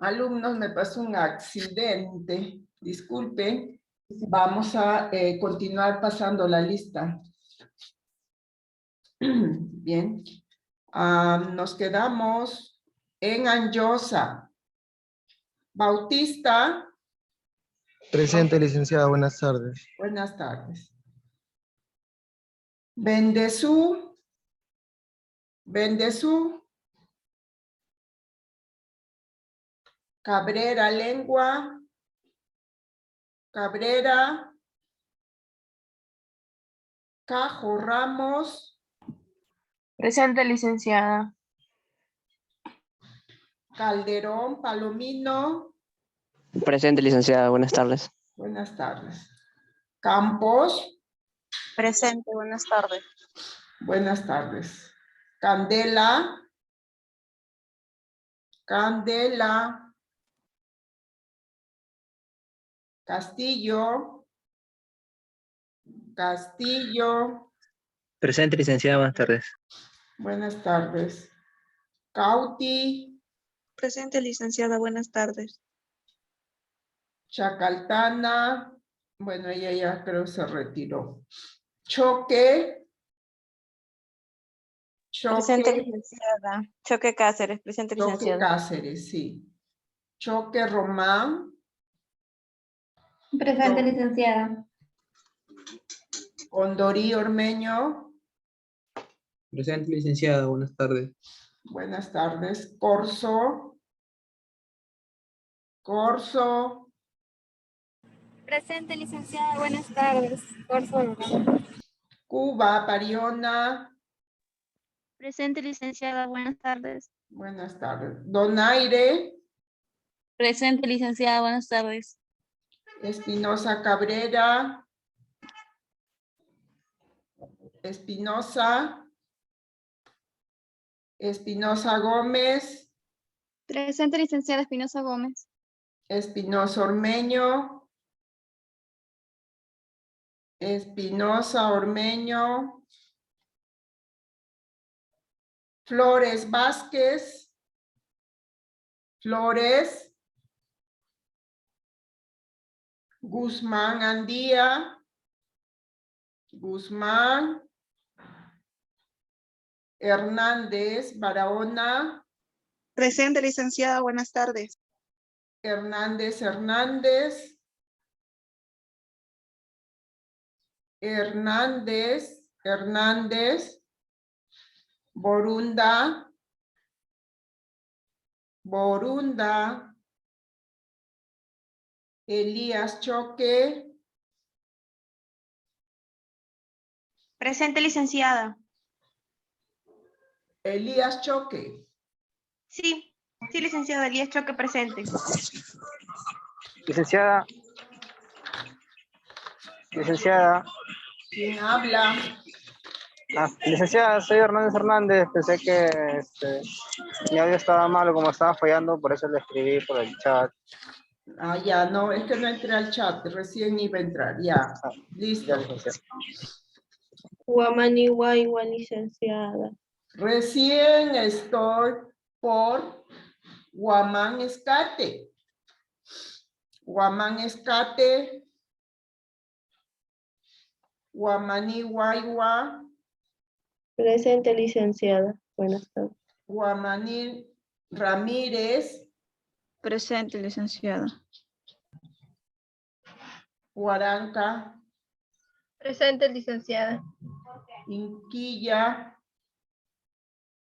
Alumnos, me pasó un accidente. Disculpen. Vamos a continuar pasando la lista. Bien. Nos quedamos en Anjosa. Bautista. Presente, licenciada, buenas tardes. Buenas tardes. Bendezú. Bendezú. Cabrera Lengua. Cabrera. Cajo Ramos. Presente, licenciada. Calderón Palomino. Presente, licenciada. Buenas tardes. Buenas tardes. Campos. Presente, buenas tardes. Buenas tardes. Candela. Candela. Castillo. Castillo. Presente, licenciada, buenas tardes. Buenas tardes. Cauti. Presente, licenciada, buenas tardes. Chacaltana. Bueno, ella ya creo se retiró. Choque. Presente, Choque. licenciada. Choque Cáceres, presente, Choque licenciada. Cáceres, sí. Choque Román. Presente, licenciada. Condorí Ormeño. Presente, licenciada, buenas tardes. Buenas tardes. Corso. Corso. Presente, licenciada. Buenas tardes. Corso. Cuba, Pariona. Presente, licenciada. Buenas tardes. Buenas tardes. Donaire. Presente, licenciada. Buenas tardes. Espinosa Cabrera. Espinosa. Espinosa Gómez. Presente, licenciada Espinosa Gómez. Espinosa Ormeño. Espinosa Ormeño. Flores Vázquez. Flores. Guzmán Andía. Guzmán. Hernández Barahona. Presente, licenciada, buenas tardes. Hernández Hernández. Hernández Hernández. Borunda. Borunda. Elías Choque. Presente, licenciada. Elías Choque. Sí, licenciada, Elías Choque, presente. Licenciada. Licenciada. ¿Quién habla? Licenciada, soy Hernández Hernández. Pensé que mi audio estaba malo, como estaba fallando, por eso le escribí por el chat. Ya, no, es que no entré al chat, recién iba a entrar, ya. Listo. Ya, licenciada. Guamanihuayua, licenciada. Recién estoy por Guamán Escate. Guamán Escate. Guamanihuayua. Presente, licenciada. Buenas tardes. Guamaní Ramírez. Presente, licenciada. Huaranca. Presente, licenciada. Inquilla.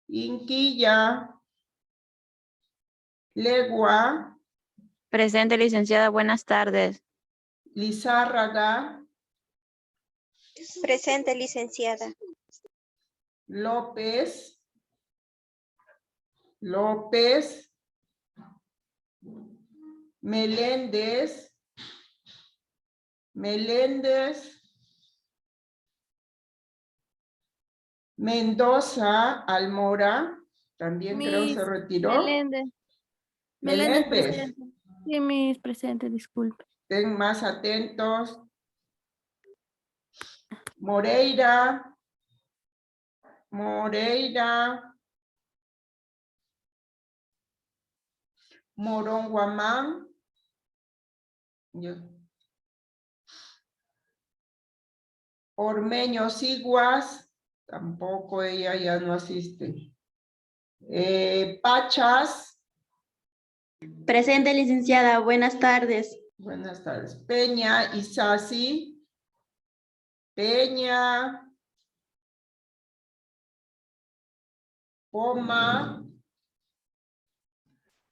Inquilla. Legua. Presente, licenciada. Buenas tardes. Lizárraga. Presente, licenciada. López. López. Meléndez. Meléndez. Mendoza Almora. También creo se retiró. Meléndez. Meléndez. Presente. Sí, mis presente, disculpe. Estén más atentos. Moreira. Moreira. Morón Guamán. Ormeño Siguas, tampoco ella ya no asiste. Pachas. Presente, licenciada. Buenas tardes. Buenas tardes. Peña Isasi. Peña. Poma.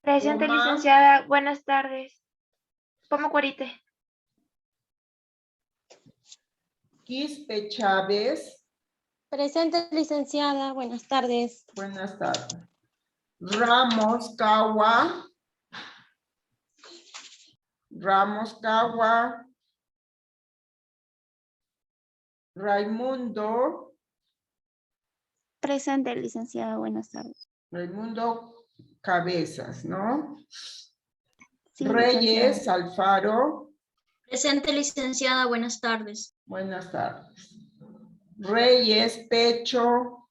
Presente, Poma. licenciada. Buenas tardes. Pomo Cuarite. Quispe Chávez. Presente, licenciada. Buenas tardes. Buenas tardes. Ramos Cagua. Ramos Cagua. Raimundo. Presente, licenciada. Buenas tardes. Raimundo Cabezas, ¿no? Sí, Reyes licenciada. Alfaro. Presente, licenciada. Buenas tardes. Buenas tardes. Reyes Pecho.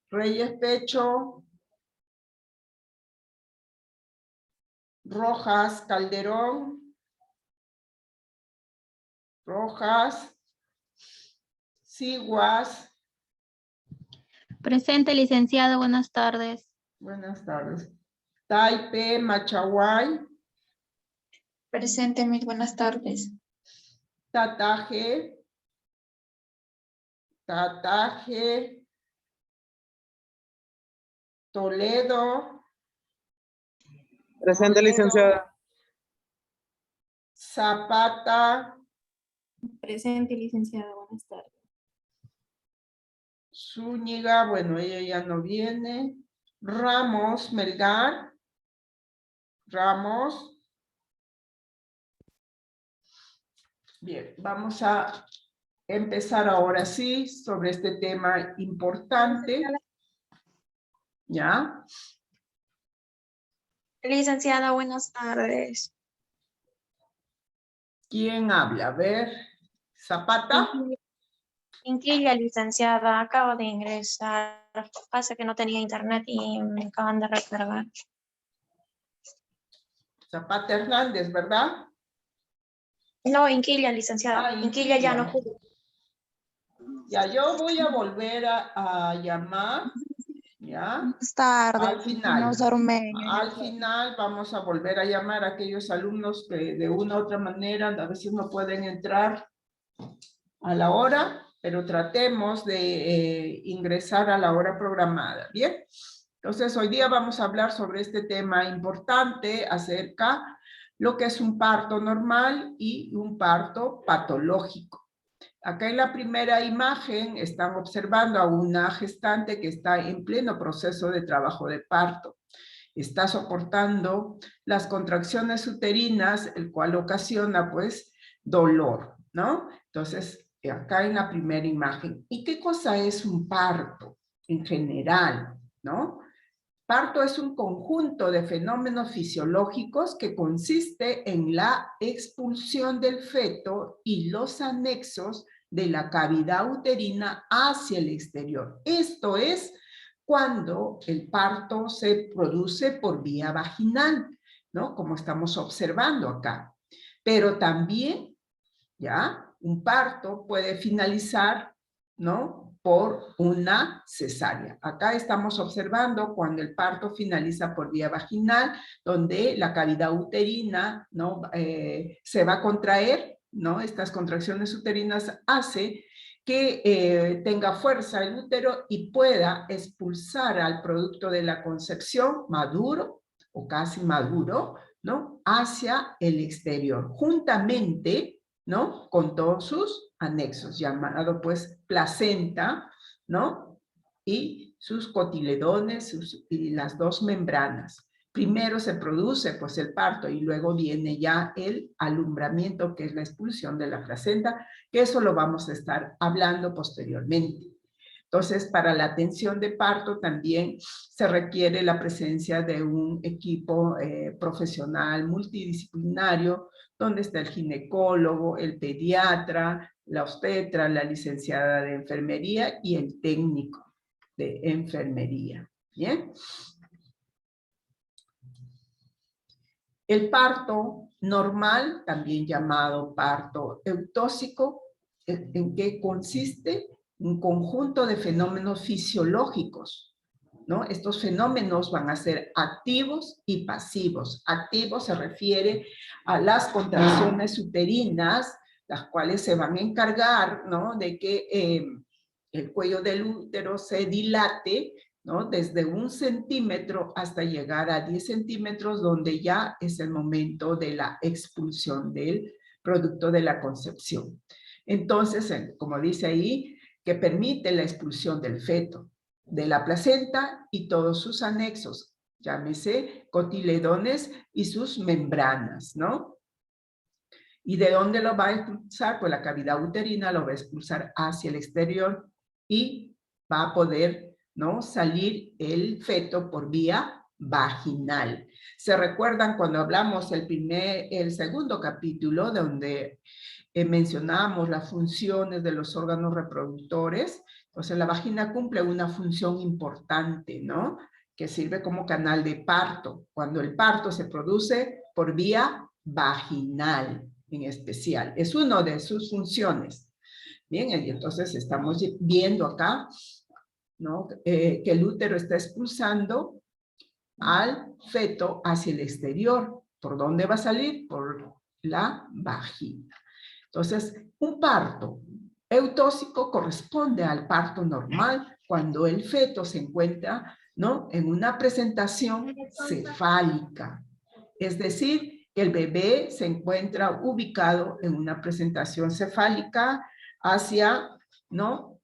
Reyes Pecho. Rojas Calderón. Rojas. Siguas. Presente, licenciada. Buenas tardes. Buenas tardes. Taipe Machaguay. Presente, mis buenas tardes. Tataje. Tataje. Toledo. Presente, licenciada. Zapata. Presente, licenciada. Buenas tardes. Zúñiga, bueno, ella ya no viene. Ramos Melgar. Ramos. Bien, vamos a empezar ahora sí sobre este tema importante. ¿Ya? Licenciada, buenas tardes. ¿Quién habla? A ver. Zapata. Inquilla, licenciada. Acabo de ingresar. Pasa que no tenía internet y me acaban de recargar. Zapata Hernández, ¿verdad? No, Inquilla, licenciada. Ah, Inquilla ya no Inquilla. pudo. Ya, yo voy a volver a llamar. ¿Ya? Buenas tardes. Al final. Nos Ormeño. Al final vamos a volver a llamar a aquellos alumnos que de una u otra manera a veces no pueden entrar a la hora, pero tratemos de ingresar a la hora programada, ¿bien? Entonces, hoy día vamos a hablar sobre este tema importante acerca lo que es un parto normal y un parto patológico. Acá en la primera imagen están observando a una gestante que está en pleno proceso de trabajo de parto. Está soportando las contracciones uterinas, el cual ocasiona, pues, dolor, ¿no? Entonces, acá en la primera imagen. ¿Y qué cosa es un parto en general, no? Parto es un conjunto de fenómenos fisiológicos que consiste en la expulsión del feto y los anexos de la cavidad uterina hacia el exterior. Esto es cuando el parto se produce por vía vaginal, ¿no? Como estamos observando acá. Pero también, ¿ya? Un parto puede finalizar, ¿no? Por una cesárea. Acá estamos observando cuando el parto finaliza por vía vaginal, donde la cavidad uterina, ¿no? Se va a contraer, ¿no? Estas contracciones uterinas hace que tenga fuerza el útero y pueda expulsar al producto de la concepción maduro o casi maduro, ¿no? Hacia el exterior, juntamente, ¿no? Con todos sus anexos, llamado pues placenta, ¿no? Y sus cotiledones y las dos membranas. Primero se produce pues el parto y luego viene ya el alumbramiento, que es la expulsión de la placenta, que eso lo vamos a estar hablando posteriormente. Entonces, para la atención de parto también se requiere la presencia de un equipo profesional multidisciplinario, donde está el ginecólogo, el pediatra, la obstetra, la licenciada de enfermería y el técnico de enfermería. ¿Bien? El parto normal, también llamado parto eutóxico, ¿en qué consiste? Un conjunto de fenómenos fisiológicos, ¿no? Estos fenómenos van a ser activos y pasivos. Activos se refiere a las contracciones uterinas, las cuales se van a encargar, ¿no?, de que el cuello del útero se dilate, ¿no?, desde 1 centímetro hasta llegar a 10 centímetros, donde ya es el momento de la expulsión del producto de la concepción. Entonces, como dice ahí, que permite la expulsión del feto, de la placenta y todos sus anexos, llámese cotiledones y sus membranas, ¿no? ¿Y de dónde lo va a expulsar? Pues la cavidad uterina lo va a expulsar hacia el exterior y va a poder, ¿no?, salir el feto por vía vaginal. ¿Se recuerdan cuando hablamos el segundo capítulo donde mencionamos las funciones de los órganos reproductores? Entonces la vagina cumple una función importante, ¿no?, que sirve como canal de parto, cuando el parto se produce por vía vaginal en especial. Es una de sus funciones. Bien, y entonces estamos viendo acá, ¿no?, que el útero está expulsando al feto hacia el exterior. ¿Por dónde va a salir? Por la vagina. Entonces, un parto eutóxico corresponde al parto normal cuando el feto se encuentra, ¿no?, en una presentación cefálica. Es decir, que el bebé se encuentra ubicado en una presentación cefálica hacia, ¿no?,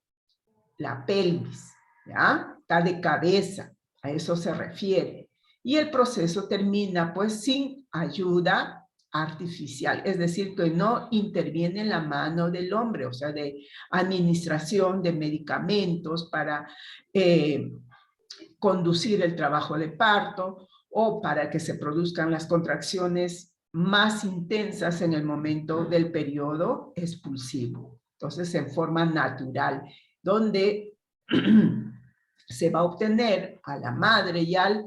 la pelvis, ¿ya? Está de cabeza, a eso se refiere. Y el proceso termina, pues, sin ayuda artificial, es decir, que no interviene la mano del hombre, o sea, de administración de medicamentos para conducir el trabajo de parto o para que se produzcan las contracciones más intensas en el momento del periodo expulsivo. Entonces, en forma natural, donde se va a obtener a la madre y al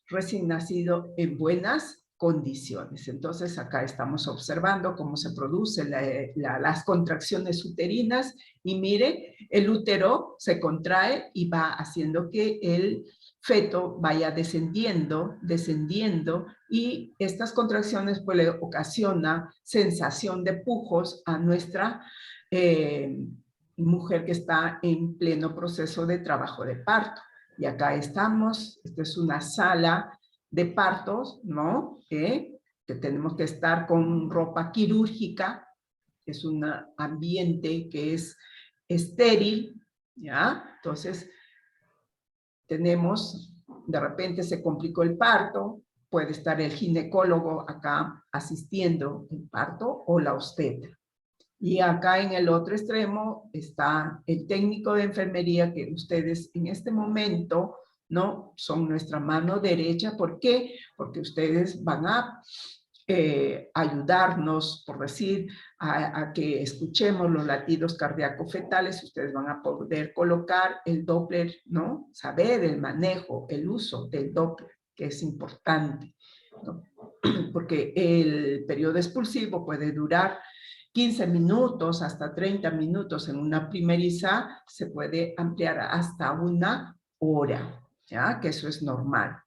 recién nacido en buenas condiciones. Entonces, acá estamos observando cómo se producen las contracciones uterinas y mire, el útero se contrae y va haciendo que el feto vaya descendiendo y estas contracciones pues le ocasiona sensación de pujos a nuestra mujer que está en pleno proceso de trabajo de parto. Y acá estamos, esta es una sala de partos, ¿no? Que tenemos que estar con ropa quirúrgica, es un ambiente que es estéril, ¿ya? Entonces, tenemos, de repente se complicó el parto, puede estar el ginecólogo acá asistiendo el parto o la obstetra. Y acá en el otro extremo está el técnico de enfermería que ustedes en este momento, ¿no?, son nuestra mano derecha. ¿Por qué? Porque ustedes van a ayudarnos, por decir, a que escuchemos los latidos cardíacos fetales. Ustedes van a poder colocar el Doppler, ¿no? Saber el manejo, el uso del Doppler, que es importante, ¿no? Porque el periodo expulsivo puede durar 15 minutos hasta 30 minutos. En una primeriza se puede ampliar hasta 1 hora, ¿ya? Que eso es normal.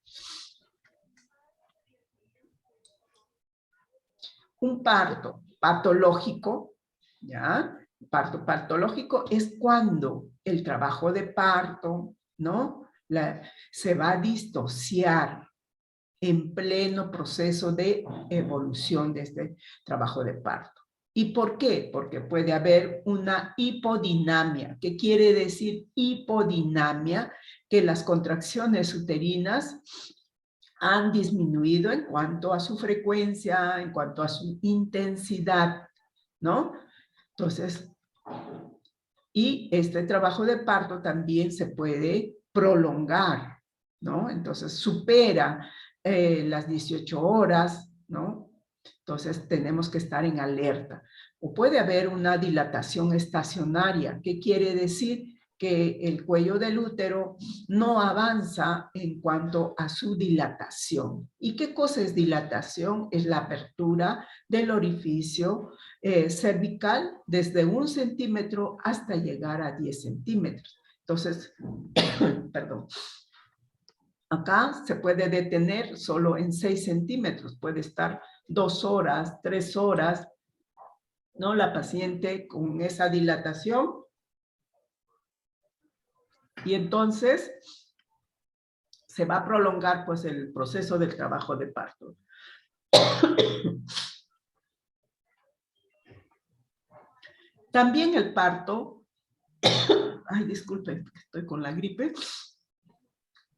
Un parto patológico, ¿ya? Parto patológico es cuando el trabajo de parto, ¿no?, se va a disociar en pleno proceso de evolución de este trabajo de parto. ¿Y por qué? Porque puede haber una hipodinamia. ¿Qué quiere decir hipodinamia? Que las contracciones uterinas han disminuido en cuanto a su frecuencia, en cuanto a su intensidad, ¿no? Entonces, y este trabajo de parto también se puede prolongar, ¿no? Entonces, supera las 18 horas, ¿no? Entonces, tenemos que estar en alerta. O puede haber una dilatación estacionaria. ¿Qué quiere decir? que el cuello del útero no avanza en cuanto a su dilatación. ¿Y qué cosa es dilatación? Es la apertura del orificio cervical desde 1 centímetro hasta llegar a 10 centímetros. Entonces, perdón, acá se puede detener solo en 6 centímetros, puede estar 2 horas, 3 horas, ¿no? La paciente con esa dilatación. Y entonces se va a prolongar pues el proceso del trabajo de parto. También el parto, ay, disculpen, estoy con la gripe.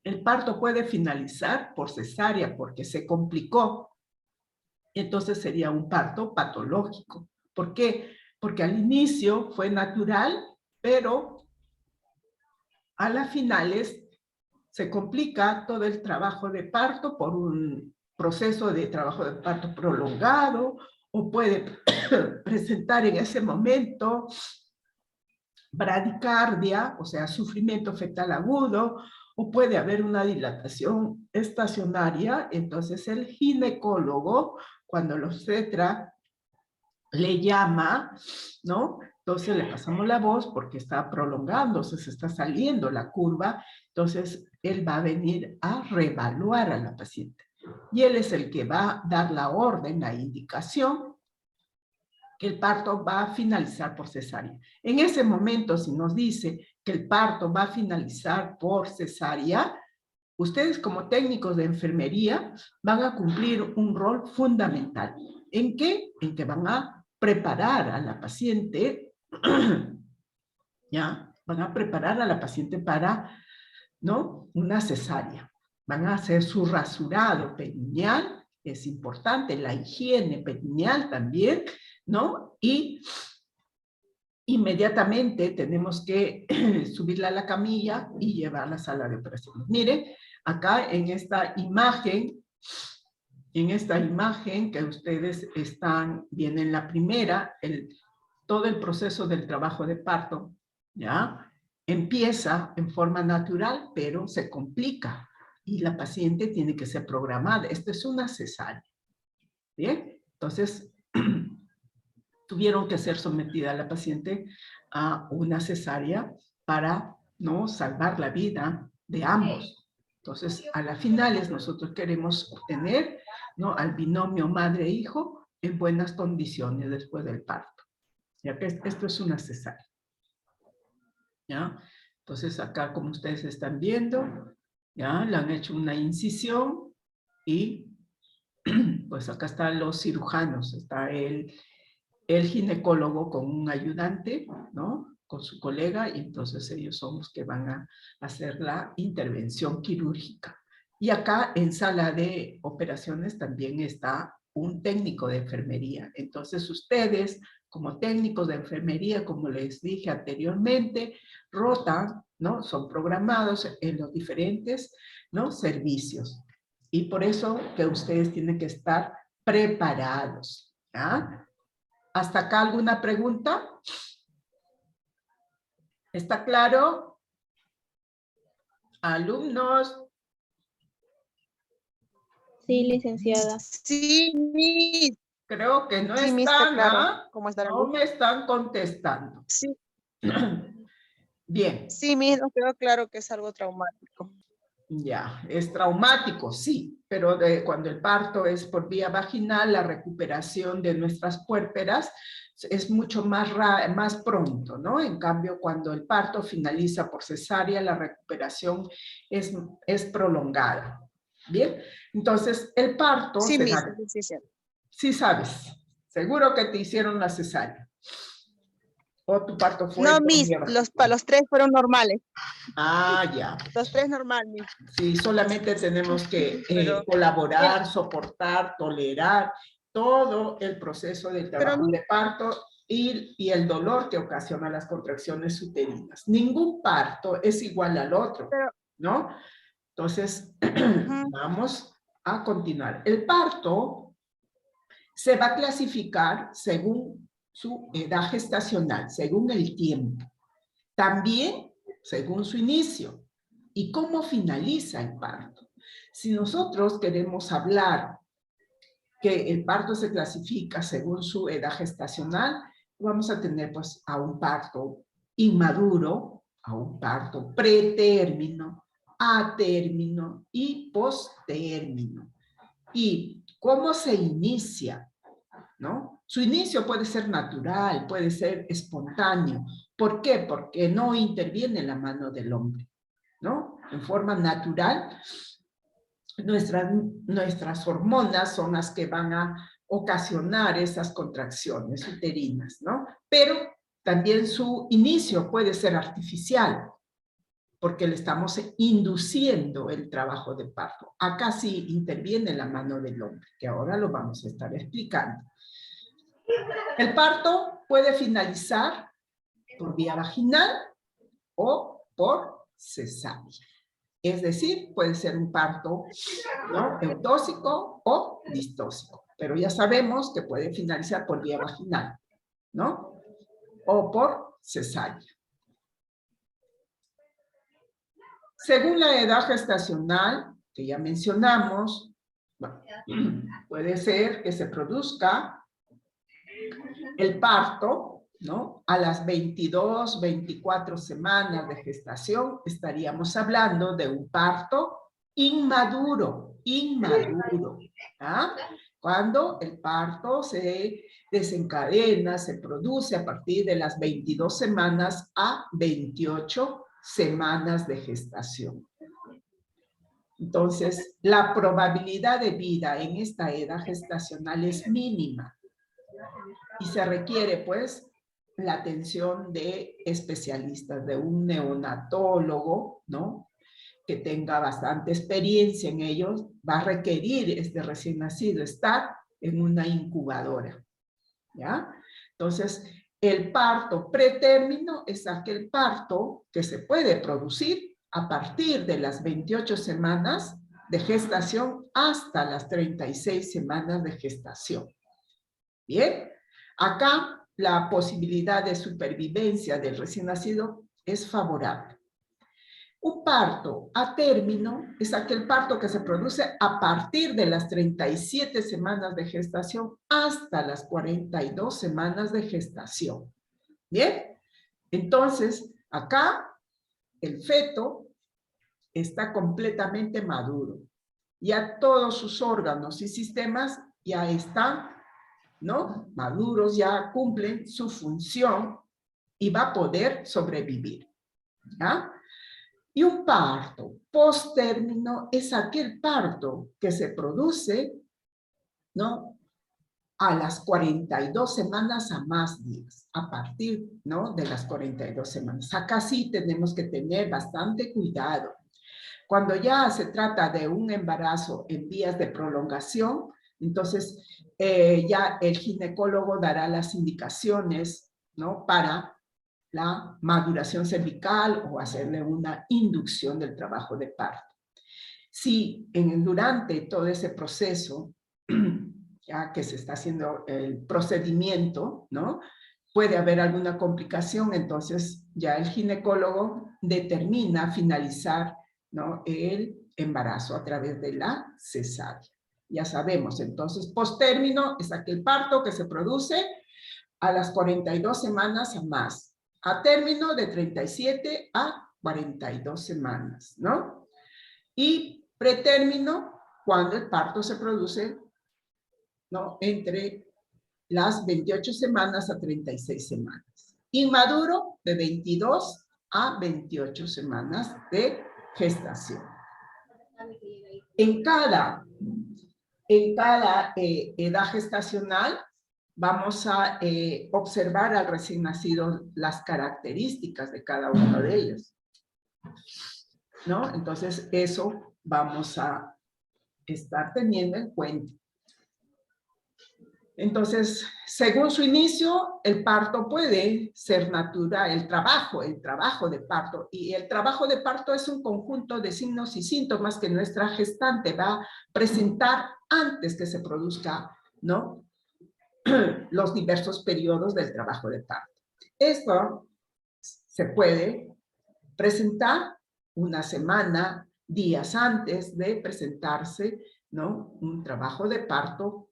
El parto puede finalizar por cesárea porque se complicó. Entonces sería un parto patológico. ¿Por qué? Porque al inicio fue natural, pero a las finales se complica todo el trabajo de parto por un proceso de trabajo de parto prolongado, o puede presentar en ese momento bradicardia, o sea, sufrimiento fetal agudo, o puede haber una dilatación estacionaria. Entonces el ginecólogo, cuando lo obstetra, le llama, ¿no? Entonces le pasamos la voz porque está prolongándose, se está saliendo la curva. Entonces él va a venir a reevaluar a la paciente. Y él es el que va a dar la orden, la indicación, que el parto va a finalizar por cesárea. En ese momento, si nos dice que el parto va a finalizar por cesárea, ustedes como técnicos de enfermería van a cumplir un rol fundamental. ¿En qué? En que van a preparar a la paciente, ¿ya? Van a preparar a la paciente para, ¿no? Una cesárea. Van a hacer su rasurado perineal, es importante, la higiene perineal también, ¿no? Y inmediatamente tenemos que subirla a la camilla y llevarla a la sala de operaciones. Miren, acá en esta imagen que ustedes están viendo en la primera, todo el proceso del trabajo de parto, ¿ya? Empieza en forma natural, pero se complica y la paciente tiene que ser programada. Esto es una cesárea, ¿bien? Entonces, tuvieron que ser sometida a la paciente a una cesárea para, ¿no?, salvar la vida de ambos. Entonces, a las finales nosotros queremos obtener, ¿no?, al binomio madre-hijo en buenas condiciones después del parto. Ya que esto es una cesárea. ¿Ya? Entonces acá, como ustedes están viendo, ya le han hecho una incisión y pues acá están los cirujanos, está el ginecólogo con un ayudante, ¿no?, con su colega, y entonces ellos son los que van a hacer la intervención quirúrgica. Y acá en sala de operaciones también está un técnico de enfermería. Entonces ustedes, como técnicos de enfermería, como les dije anteriormente, rotan, ¿no?, son programados en los diferentes, ¿no?, servicios. Y por eso que ustedes tienen que estar preparados, ¿ya? ¿Hasta acá alguna pregunta? ¿Está claro? Alumnos. Sí, licenciada. Sí, Miss. Creo que no Sí, Miss, están, claro. ¿ah? ¿Cómo está la No luz? me están contestando. Sí, Bien. sí, Miss, nos quedó claro que es algo traumático. Ya, es traumático, sí, pero cuando el parto es por vía vaginal, la recuperación de nuestras puérperas es mucho más pronto, ¿no? En cambio, cuando el parto finaliza por cesárea, la recuperación es prolongada. Bien, entonces el parto... Sí, se Miss, da... sí, sí. Sí sabes, seguro que te hicieron la cesárea. ¿O tu parto fue No, por Miss, vía vaginal? los tres fueron normales. Ah, ya. Los tres normal, Miss. Sí, solamente tenemos que Pero, colaborar, soportar, tolerar todo el proceso del trabajo Miss, de parto y el dolor que ocasiona las contracciones uterinas. Ningún parto es igual al otro, pero, ¿no? Entonces, ujú, vamos a continuar. El parto se va a clasificar según su edad gestacional, según el tiempo. También según su inicio. ¿Y cómo finaliza el parto? Si nosotros queremos hablar que el parto se clasifica según su edad gestacional, vamos a tener pues a un parto inmaduro, a un parto pretérmino, a término y postérmino. ¿Y cómo se inicia? ¿No? Su inicio puede ser natural, puede ser espontáneo. ¿Por qué? Porque no interviene la mano del hombre, ¿no? En forma natural, nuestras hormonas son las que van a ocasionar esas contracciones uterinas, ¿no? Pero también su inicio puede ser artificial, porque le estamos induciendo el trabajo de parto. Acá sí interviene la mano del hombre, que ahora lo vamos a estar explicando. El parto puede finalizar por vía vaginal o por cesárea. Es decir, puede ser un parto, ¿no?, eutóxico o distóxico. Pero ya sabemos que puede finalizar por vía vaginal, ¿no? O por cesárea. Según la edad gestacional, que ya mencionamos, bueno, puede ser que se produzca el parto, ¿no? A las 22, 24 semanas de gestación, estaríamos hablando de un parto inmaduro, ¿ah? Cuando el parto se desencadena, se produce a partir de las 22 semanas a 28 semanas de gestación. Entonces, la probabilidad de vida en esta edad gestacional es mínima y se requiere, pues, la atención de especialistas, de un neonatólogo, ¿no?, que tenga bastante experiencia en ellos. Va a requerir este recién nacido estar en una incubadora, ¿ya? Entonces, el parto pretérmino es aquel parto que se puede producir a partir de las 28 semanas de gestación hasta las 36 semanas de gestación. Bien, acá la posibilidad de supervivencia del recién nacido es favorable. Un parto a término es aquel parto que se produce a partir de las 37 semanas de gestación hasta las 42 semanas de gestación. Bien, entonces acá el feto está completamente maduro. Ya todos sus órganos y sistemas ya están, ¿no?, maduros, ya cumplen su función y va a poder sobrevivir, ¿ya? Y un parto posttérmino es aquel parto que se produce, ¿no?, a las 42 semanas a más días, a partir, ¿no?, de las 42 semanas. Acá sí tenemos que tener bastante cuidado. Cuando ya se trata de un embarazo en vías de prolongación, entonces ya el ginecólogo dará las indicaciones, ¿no?, para la maduración cervical o hacerle una inducción del trabajo de parto. Si durante todo ese proceso, ya que se está haciendo el procedimiento, ¿no?, puede haber alguna complicación, entonces ya el ginecólogo determina finalizar, ¿no?, el embarazo a través de la cesárea. Ya sabemos, entonces, posttérmino es aquel parto que se produce a las 42 semanas a más. A término de 37 a 42 semanas, ¿no? Y pretérmino, cuando el parto se produce, ¿no?, entre las 28 semanas a 36 semanas. Inmaduro, de 22 a 28 semanas de gestación. En cada edad gestacional, vamos a observar al recién nacido las características de cada uno de ellos, ¿no? Entonces, eso vamos a estar teniendo en cuenta. Entonces, según su inicio, el parto puede ser natural, el trabajo de parto. Y el trabajo de parto es un conjunto de signos y síntomas que nuestra gestante va a presentar antes que se produzca, ¿no?, los diversos periodos del trabajo de parto. Esto se puede presentar una semana, días antes de presentarse, ¿no? Un trabajo de parto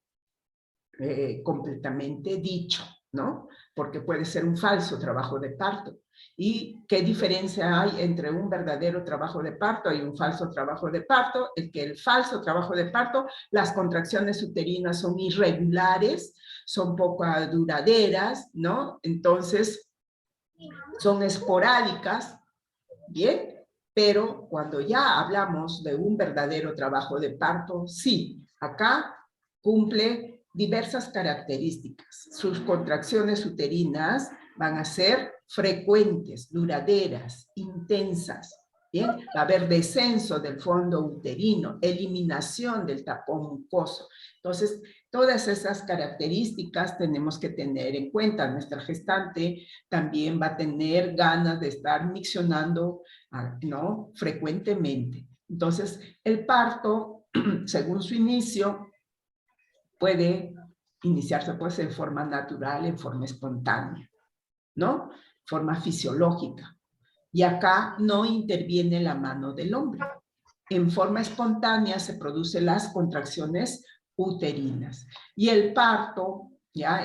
completamente dicho, ¿no? Porque puede ser un falso trabajo de parto. ¿Y qué diferencia hay entre un verdadero trabajo de parto y un falso trabajo de parto? El que el falso trabajo de parto, las contracciones uterinas son irregulares, son poco duraderas, ¿no? Entonces, son esporádicas, ¿bien? Pero cuando ya hablamos de un verdadero trabajo de parto, sí, acá cumple diversas características. Sus contracciones uterinas van a ser frecuentes, duraderas, intensas. ¿Bien? Va a haber descenso del fondo uterino, eliminación del tapón mucoso. Entonces, todas esas características tenemos que tener en cuenta. Nuestra gestante también va a tener ganas de estar miccionando, ¿no? Frecuentemente. Entonces, el parto, según su inicio, puede iniciarse pues en forma natural, en forma espontánea, ¿no? Forma fisiológica. Y acá no interviene la mano del hombre. En forma espontánea se producen las contracciones uterinas. Y el parto, ya,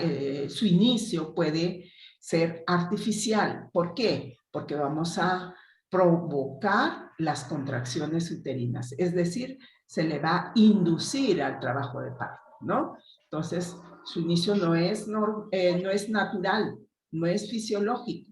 su inicio puede ser artificial. ¿Por qué? Porque vamos a provocar las contracciones uterinas. Es decir, se le va a inducir al trabajo de parto, ¿no? Entonces, su inicio no es natural, no es fisiológico.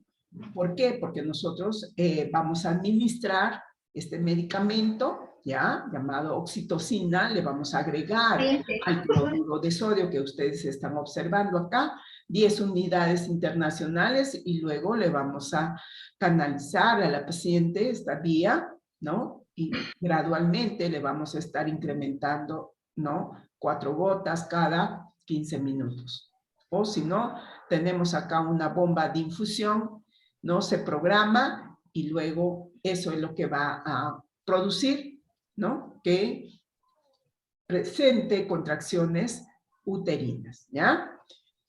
¿Por qué? Porque nosotros vamos a administrar este medicamento, ¿ya? Llamado oxitocina, le vamos a agregar al cloruro de sodio que ustedes están observando acá, 10 unidades internacionales, y luego le vamos a canalizar a la paciente esta vía, ¿no? Y gradualmente le vamos a estar incrementando, ¿no? 4 gotas cada 15 minutos. O si no, tenemos acá una bomba de infusión, ¿no? Se programa y luego eso es lo que va a producir, ¿no? Que presente contracciones uterinas, ¿ya?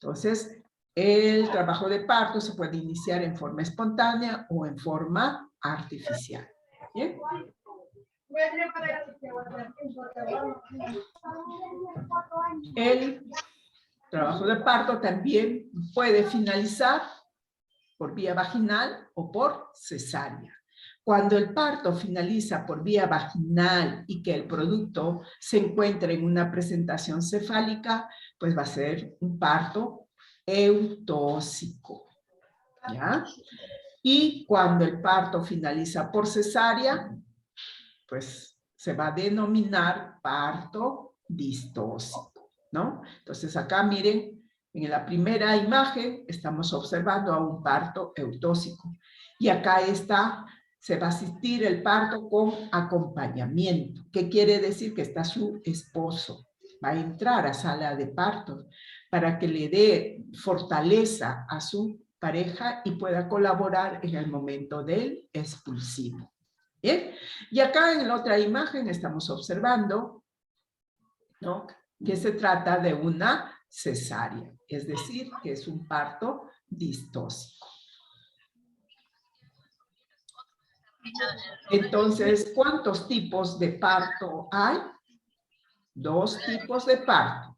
Entonces, el trabajo de parto se puede iniciar en forma espontánea o en forma artificial, ¿bien? El trabajo de parto también puede finalizar por vía vaginal o por cesárea. Cuando el parto finaliza por vía vaginal y que el producto se encuentre en una presentación cefálica, pues va a ser un parto eutóxico, ¿ya? Y cuando el parto finaliza por cesárea, pues se va a denominar parto distóxico, ¿no? Entonces acá miren, en la primera imagen estamos observando a un parto eutóxico. Y acá está, se va a asistir el parto con acompañamiento. ¿Qué quiere decir? Que está su esposo. Va a entrar a sala de parto para que le dé fortaleza a su pareja y pueda colaborar en el momento del expulsivo. ¿Bien? Y acá en la otra imagen estamos observando, ¿no? Que se trata de una cesárea, es decir, que es un parto distóxico. Entonces, ¿cuántos tipos de parto hay? 2 tipos de parto.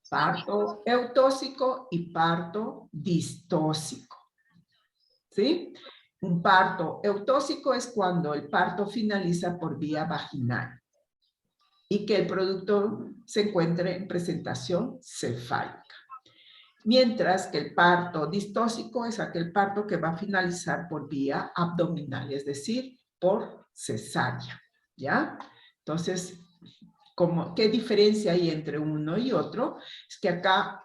Parto eutóxico y parto distóxico. ¿Sí? Un parto eutóxico es cuando el parto finaliza por vía vaginal y que el producto se encuentre en presentación cefálica. Mientras que el parto distóxico es aquel parto que va a finalizar por vía abdominal, es decir, por cesárea, ¿ya? Entonces, ¿qué diferencia hay entre uno y otro? Es que acá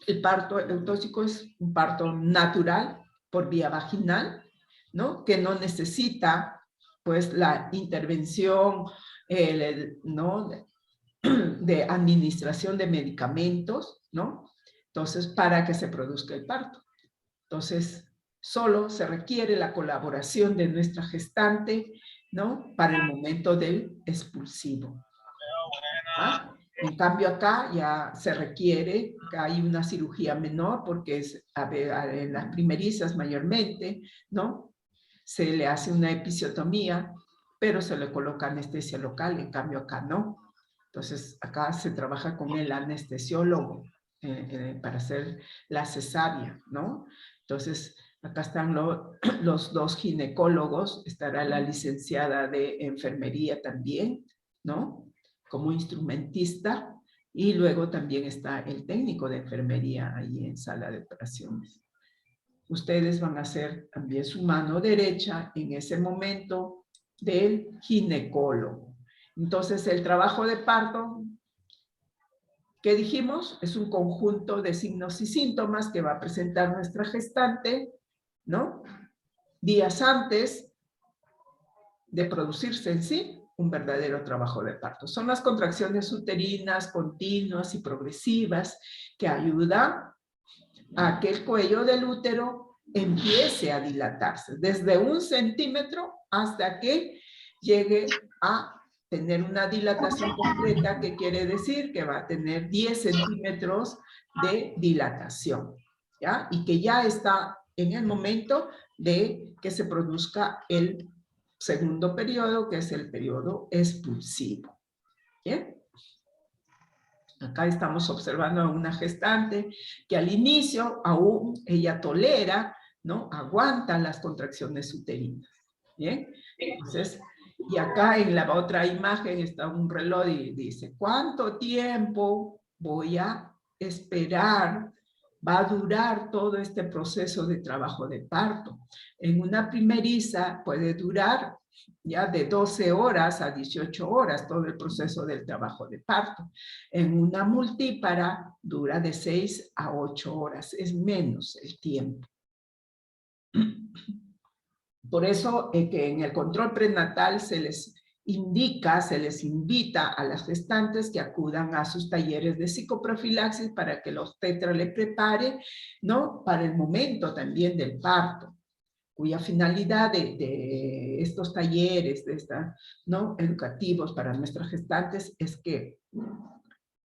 el parto eutóxico es un parto natural por vía vaginal, ¿no? Que no necesita, pues, la intervención, ¿no? de administración de medicamentos, ¿no? Entonces, para que se produzca el parto. Entonces, solo se requiere la colaboración de nuestra gestante, ¿no? Para el momento del expulsivo. ¿Ah? En cambio acá ya se requiere, que hay una cirugía menor porque es en las primerizas mayormente, ¿no? se le hace una episiotomía, pero se le coloca anestesia local, en cambio acá no. Entonces, acá se trabaja con el anestesiólogo para hacer la cesárea, ¿no? Entonces, acá están los dos ginecólogos, estará la licenciada de enfermería también, ¿no? Como instrumentista, y luego también está el técnico de enfermería ahí en sala de operaciones. Ustedes van a ser también su mano derecha en ese momento del ginecólogo. Entonces, el trabajo de parto, ¿qué dijimos? Es un conjunto de signos y síntomas que va a presentar nuestra gestante, ¿no? Días antes de producirse en sí un verdadero trabajo de parto. Son las contracciones uterinas continuas y progresivas que ayudan a que el cuello del útero empiece a dilatarse, desde 1 centímetro hasta que llegue a tener una dilatación completa, que quiere decir que va a tener 10 centímetros de dilatación, ¿ya? Y que ya está en el momento de que se produzca el segundo periodo, que es el periodo expulsivo. ¿Bien? Acá estamos observando a una gestante que al inicio aún ella tolera, ¿no? Aguanta las contracciones uterinas. ¿Bien? Entonces, y acá en la otra imagen está un reloj y dice, ¿cuánto tiempo voy a esperar? Va a durar todo este proceso de trabajo de parto. En una primeriza puede durar ya de 12 horas a 18 horas todo el proceso del trabajo de parto. En una multípara dura de 6 a 8 horas, es menos el tiempo. Por eso que en el control prenatal se les indica, se les invita a las gestantes que acudan a sus talleres de psicoprofilaxis para que la obstetra le prepare, ¿no? Para el momento también del parto, cuya finalidad de estos talleres, ¿no? Educativos para nuestras gestantes es que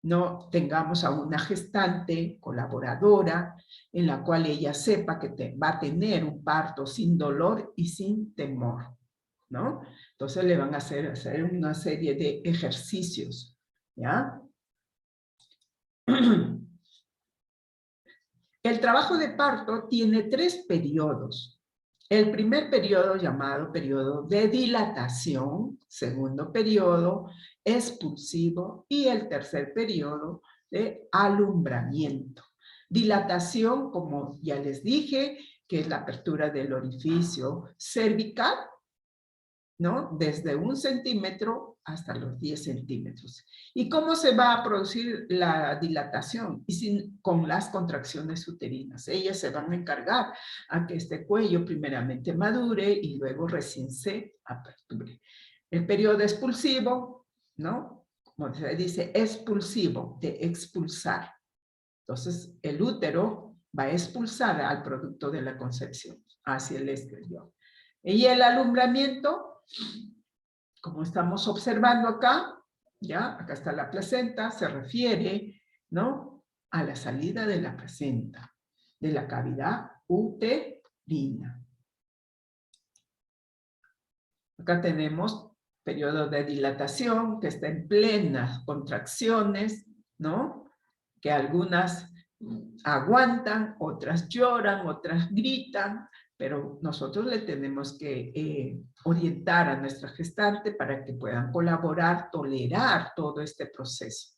no tengamos a una gestante colaboradora en la cual ella sepa que va a tener un parto sin dolor y sin temor, ¿no? Entonces le van a hacer una serie de ejercicios, ¿ya? El trabajo de parto tiene 3 periodos. El primer periodo llamado periodo de dilatación, segundo periodo expulsivo y el tercer periodo de alumbramiento. Dilatación, como ya les dije, que es la apertura del orificio cervical, ¿no? Desde 1 centímetro hasta los 10 centímetros. ¿Y cómo se va a producir la dilatación? Con las contracciones uterinas. Ellas se van a encargar a que este cuello primeramente madure y luego recién se aperture. El periodo expulsivo, ¿no? Como se dice, expulsivo, de expulsar. Entonces, el útero va a expulsar al producto de la concepción hacia el exterior. Y el alumbramiento, como estamos observando acá, ya, acá está la placenta, se refiere, ¿no? A la salida de la placenta, de la cavidad uterina. Acá tenemos periodo de dilatación que está en plenas contracciones, ¿no? Que algunas aguantan, otras lloran, otras gritan, pero nosotros le tenemos que orientar a nuestra gestante para que puedan colaborar, tolerar todo este proceso.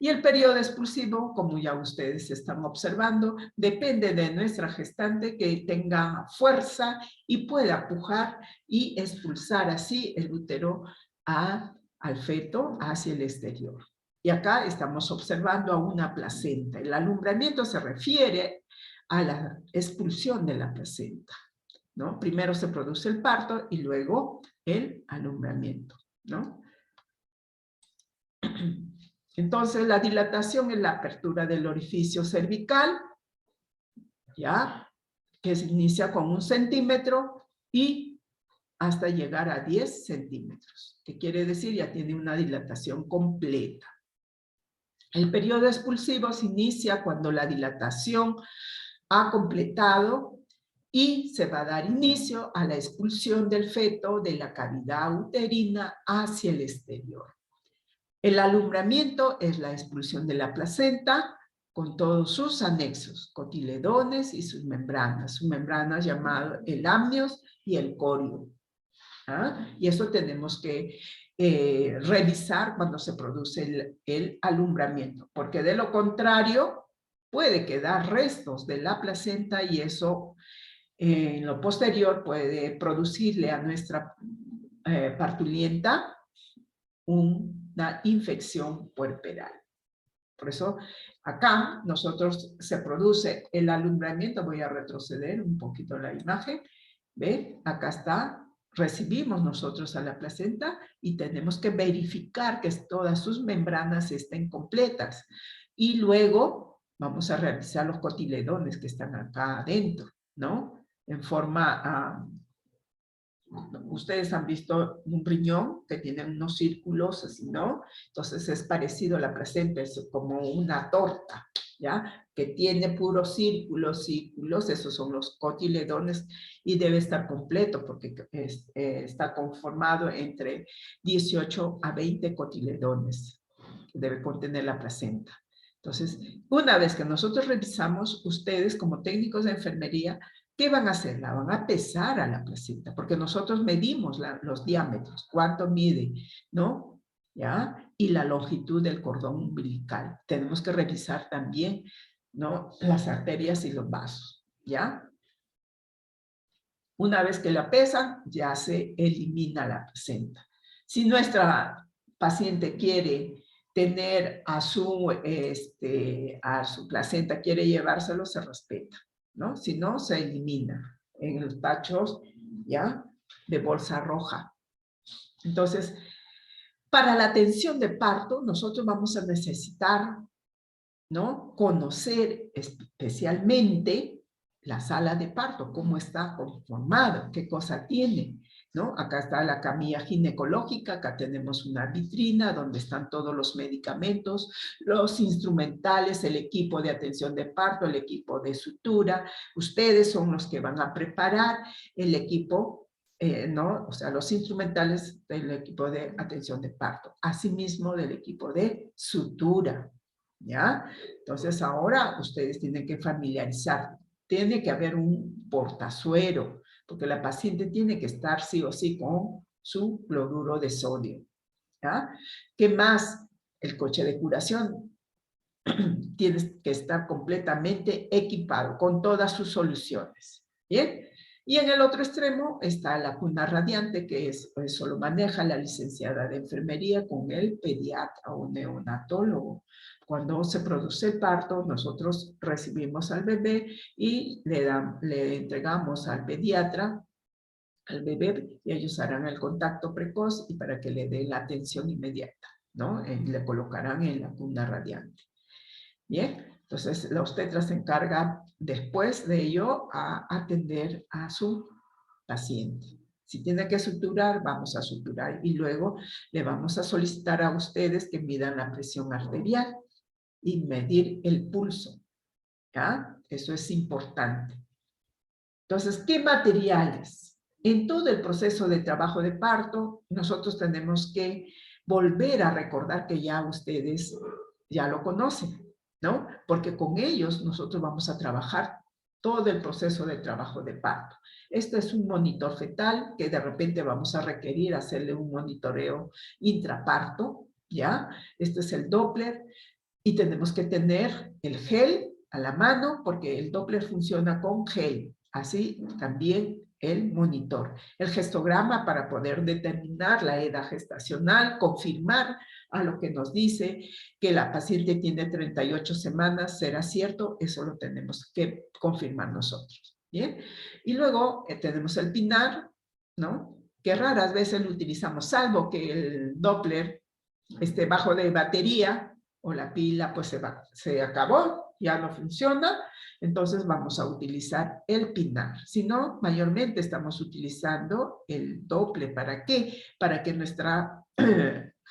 Y el periodo expulsivo, como ya ustedes están observando, depende de nuestra gestante que tenga fuerza y pueda pujar y expulsar así el útero al feto hacia el exterior. Y acá estamos observando a una placenta. El alumbramiento se refiere a la expulsión de la placenta, ¿no? Primero se produce el parto y luego el alumbramiento, ¿no? Entonces, la dilatación es la apertura del orificio cervical, ¿ya? Que se inicia con 1 centímetro y hasta llegar a 10 centímetros. ¿Qué quiere decir? Ya tiene una dilatación completa. El periodo expulsivo se inicia cuando la dilatación ha completado y se va a dar inicio a la expulsión del feto de la cavidad uterina hacia el exterior. El alumbramiento es la expulsión de la placenta con todos sus anexos, cotiledones y sus membranas llamadas el amnios y el corio. ¿Ah? Y eso tenemos que revisar cuando se produce el alumbramiento, porque de lo contrario puede quedar restos de la placenta y eso en lo posterior puede producirle a nuestra parturienta una infección puerperal. Por eso acá nosotros se produce el alumbramiento. Voy a retroceder un poquito la imagen. ¿Ve? Acá está. Recibimos nosotros a la placenta y tenemos que verificar que todas sus membranas estén completas. Y luego vamos a revisar los cotiledones que están acá adentro, ¿no? En forma... ustedes han visto un riñón que tiene unos círculos así, ¿no? Entonces es parecido a la placenta, es como una torta, ¿ya? Que tiene puros círculos, esos son los cotiledones y debe estar completo porque está conformado entre 18 a 20 cotiledones que debe contener la placenta. Entonces, una vez que nosotros revisamos, ustedes como técnicos de enfermería, ¿qué van a hacer? La van a pesar a la placenta, porque nosotros medimos los diámetros, cuánto mide, ¿no? ¿Ya? Y la longitud del cordón umbilical. Tenemos que revisar también, ¿no? Las arterias y los vasos, ¿ya? Una vez que la pesan, ya se elimina la placenta. Si nuestra paciente quiere tener a su placenta, quiere llevárselo, se respeta, ¿no? Si no, se elimina en los tachos, ¿ya? De bolsa roja. Entonces, para la atención de parto, nosotros vamos a necesitar, ¿no? Conocer especialmente la sala de parto, cómo está conformado, qué cosa tiene, ¿no? Acá está la camilla ginecológica, acá tenemos una vitrina donde están todos los medicamentos, los instrumentales, el equipo de atención de parto, el equipo de sutura. Ustedes son los que van a preparar el equipo, ¿no? O sea, los instrumentales del equipo de atención de parto, asimismo del equipo de sutura, ¿ya? Entonces ahora ustedes tienen que familiarizar. Tiene que haber un portazuero, porque la paciente tiene que estar sí o sí con su cloruro de sodio, ¿ya? ¿Qué más? El coche de curación tiene que estar completamente equipado con todas sus soluciones, ¿bien? Y en el otro extremo está la cuna radiante, que eso lo maneja la licenciada de enfermería con el pediatra o neonatólogo. Cuando se produce el parto, nosotros recibimos al bebé y le entregamos al pediatra, al bebé, y ellos harán el contacto precoz y para que le den la atención inmediata, ¿no? Le colocarán en la cuna radiante. Bien, entonces la obstetra se encarga después de ello a atender a su paciente. Si tiene que suturar, vamos a suturar y luego le vamos a solicitar a ustedes que midan la presión arterial y medir el pulso, ¿ya? Eso es importante. Entonces, ¿qué materiales? En todo el proceso de trabajo de parto, nosotros tenemos que volver a recordar que ya ustedes ya lo conocen, ¿no? Porque con ellos nosotros vamos a trabajar todo el proceso de trabajo de parto. Este es un monitor fetal que de repente vamos a requerir hacerle un monitoreo intraparto, ¿ya? Este es el Doppler. Y tenemos que tener el gel a la mano porque el Doppler funciona con gel. Así también el monitor. El gestograma para poder determinar la edad gestacional, confirmar a lo que nos dice que la paciente tiene 38 semanas. ¿Será cierto? Eso lo tenemos que confirmar nosotros. ¿Bien? Y luego tenemos el PINAR, ¿no? Que raras veces lo utilizamos, salvo que el Doppler esté bajo de batería, o la pila pues se acabó, ya no funciona, entonces vamos a utilizar el PINAR. Si no, mayormente estamos utilizando el Doppler. ¿Para qué? Para que nuestra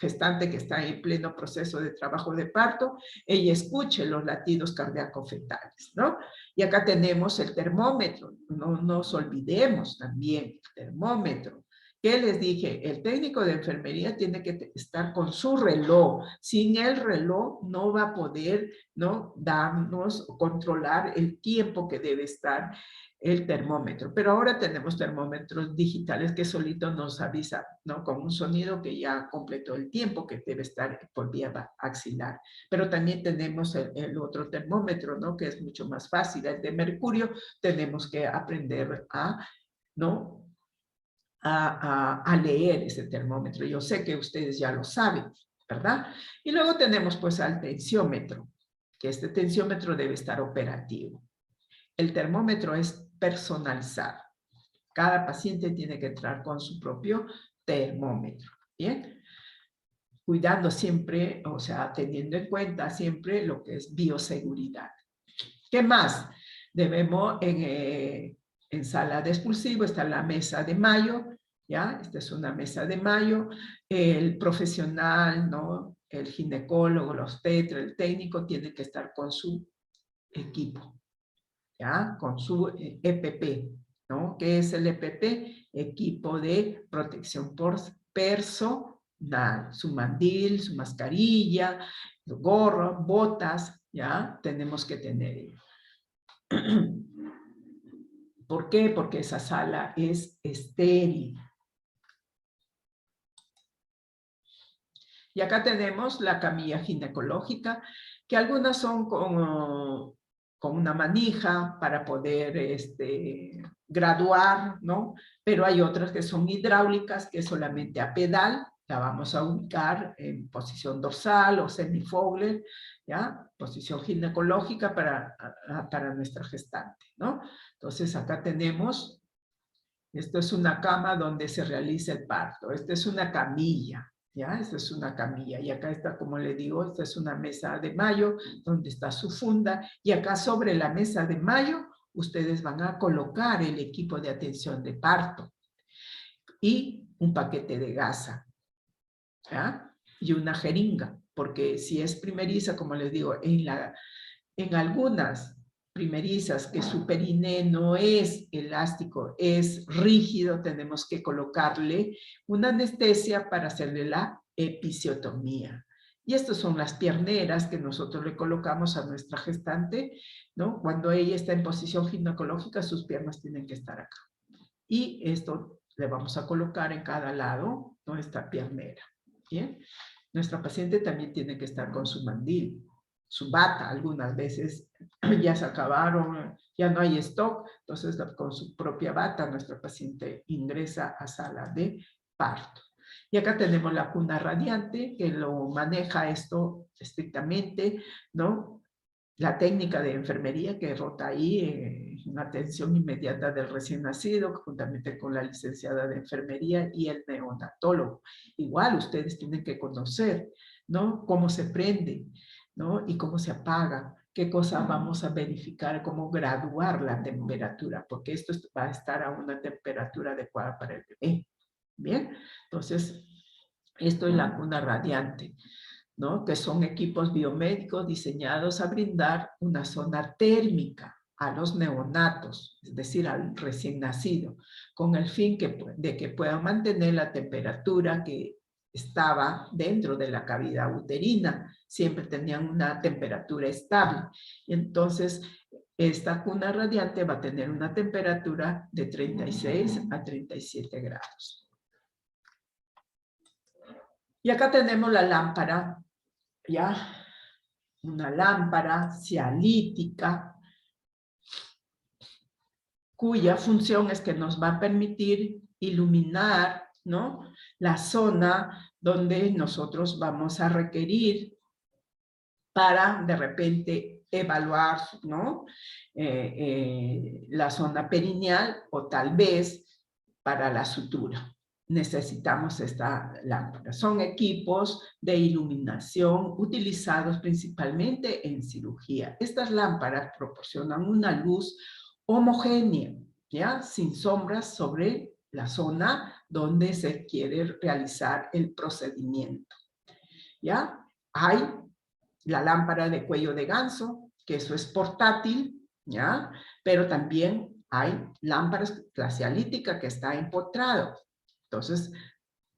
gestante que está en pleno proceso de trabajo de parto, ella escuche los latidos cardíaco-fetales, ¿no? Y acá tenemos el termómetro, no nos olvidemos también el termómetro. ¿Qué les dije? El técnico de enfermería tiene que estar con su reloj. Sin el reloj no va a poder, ¿no?, darnos o controlar el tiempo que debe estar el termómetro. Pero ahora tenemos termómetros digitales que solito nos avisa, ¿no?, con un sonido que ya completó el tiempo que debe estar por vía axilar. Pero también tenemos el otro termómetro, ¿no?, que es mucho más fácil, el de mercurio. Tenemos que aprender a, ¿no?, a leer ese termómetro. Yo sé que ustedes ya lo saben, ¿verdad? Y luego tenemos pues al tensiómetro, que este tensiómetro debe estar operativo. El termómetro es personalizado. Cada paciente tiene que entrar con su propio termómetro, ¿bien? Cuidando siempre, o sea, teniendo en cuenta siempre lo que es bioseguridad. ¿Qué más? Debemos, en sala de expulsivo está la mesa de Mayo, ¿ya? Esta es una mesa de Mayo. El profesional, ¿no?, el ginecólogo, el obstetra, el técnico, tiene que estar con su equipo, ¿ya? Con su EPP, ¿no? ¿Qué es el EPP? Equipo de protección personal. Su mandil, su mascarilla, gorro, botas, ¿ya? Tenemos que tener ello. ¿Por qué? Porque esa sala es estéril. Y acá tenemos la camilla ginecológica, que algunas son con una manija para poder graduar, ¿no? Pero hay otras que son hidráulicas, que solamente a pedal la vamos a ubicar en posición dorsal o semifogler, ¿ya? Posición ginecológica para nuestra gestante, ¿no? Entonces acá tenemos, esto es una cama donde se realiza el parto, esta es una camilla, ¿ya? Esta es una camilla, y acá está, como le digo, esta es una mesa de Mayo, donde está su funda, y acá sobre la mesa de Mayo, ustedes van a colocar el equipo de atención de parto, y un paquete de gasa, ¿ya? Y una jeringa, porque si es primeriza, como les digo, en algunas primerizas que su periné no es elástico, es rígido, tenemos que colocarle una anestesia para hacerle la episiotomía. Y estas son las pierneras que nosotros le colocamos a nuestra gestante, ¿no? Cuando ella está en posición ginecológica, sus piernas tienen que estar acá. Y esto le vamos a colocar en cada lado, ¿no?, esta piernera, ¿bien? Nuestra paciente también tiene que estar con su mandil, su bata. Algunas veces ya se acabaron, ya no hay stock, entonces con su propia bata nuestra paciente ingresa a sala de parto. Y acá tenemos la cuna radiante, que lo maneja esto estrictamente, ¿no?, la técnica de enfermería que rota ahí en atención inmediata del recién nacido, juntamente con la licenciada de enfermería y el neonatólogo. Igual ustedes tienen que conocer, ¿no?, cómo se prende, ¿no?, y cómo se apaga, qué cosa vamos a verificar, cómo graduar la temperatura, porque esto va a estar a una temperatura adecuada para el bebé. Bien, entonces, esto es la cuna radiante, ¿no?, que son equipos biomédicos diseñados a brindar una zona térmica a los neonatos, es decir, al recién nacido, con el fin de que puedan mantener la temperatura que estaba dentro de la cavidad uterina. Siempre tenían una temperatura estable. Y entonces, esta cuna radiante va a tener una temperatura de 36 a 37 grados. Y acá tenemos la lámpara, ¿ya? Una lámpara cialítica, cuya función es que nos va a permitir iluminar, ¿no?, la zona donde nosotros vamos a requerir para, de repente, evaluar, ¿no?, la zona perineal, o tal vez para la sutura. Necesitamos esta lámpara. Son equipos de iluminación utilizados principalmente en cirugía. Estas lámparas proporcionan una luz homogénea, ¿ya?, sin sombras sobre la zona donde se quiere realizar el procedimiento, ¿ya? Hay la lámpara de cuello de ganso, que eso es portátil, ¿ya? Pero también hay lámparas clase alítica que está empotrado. Entonces,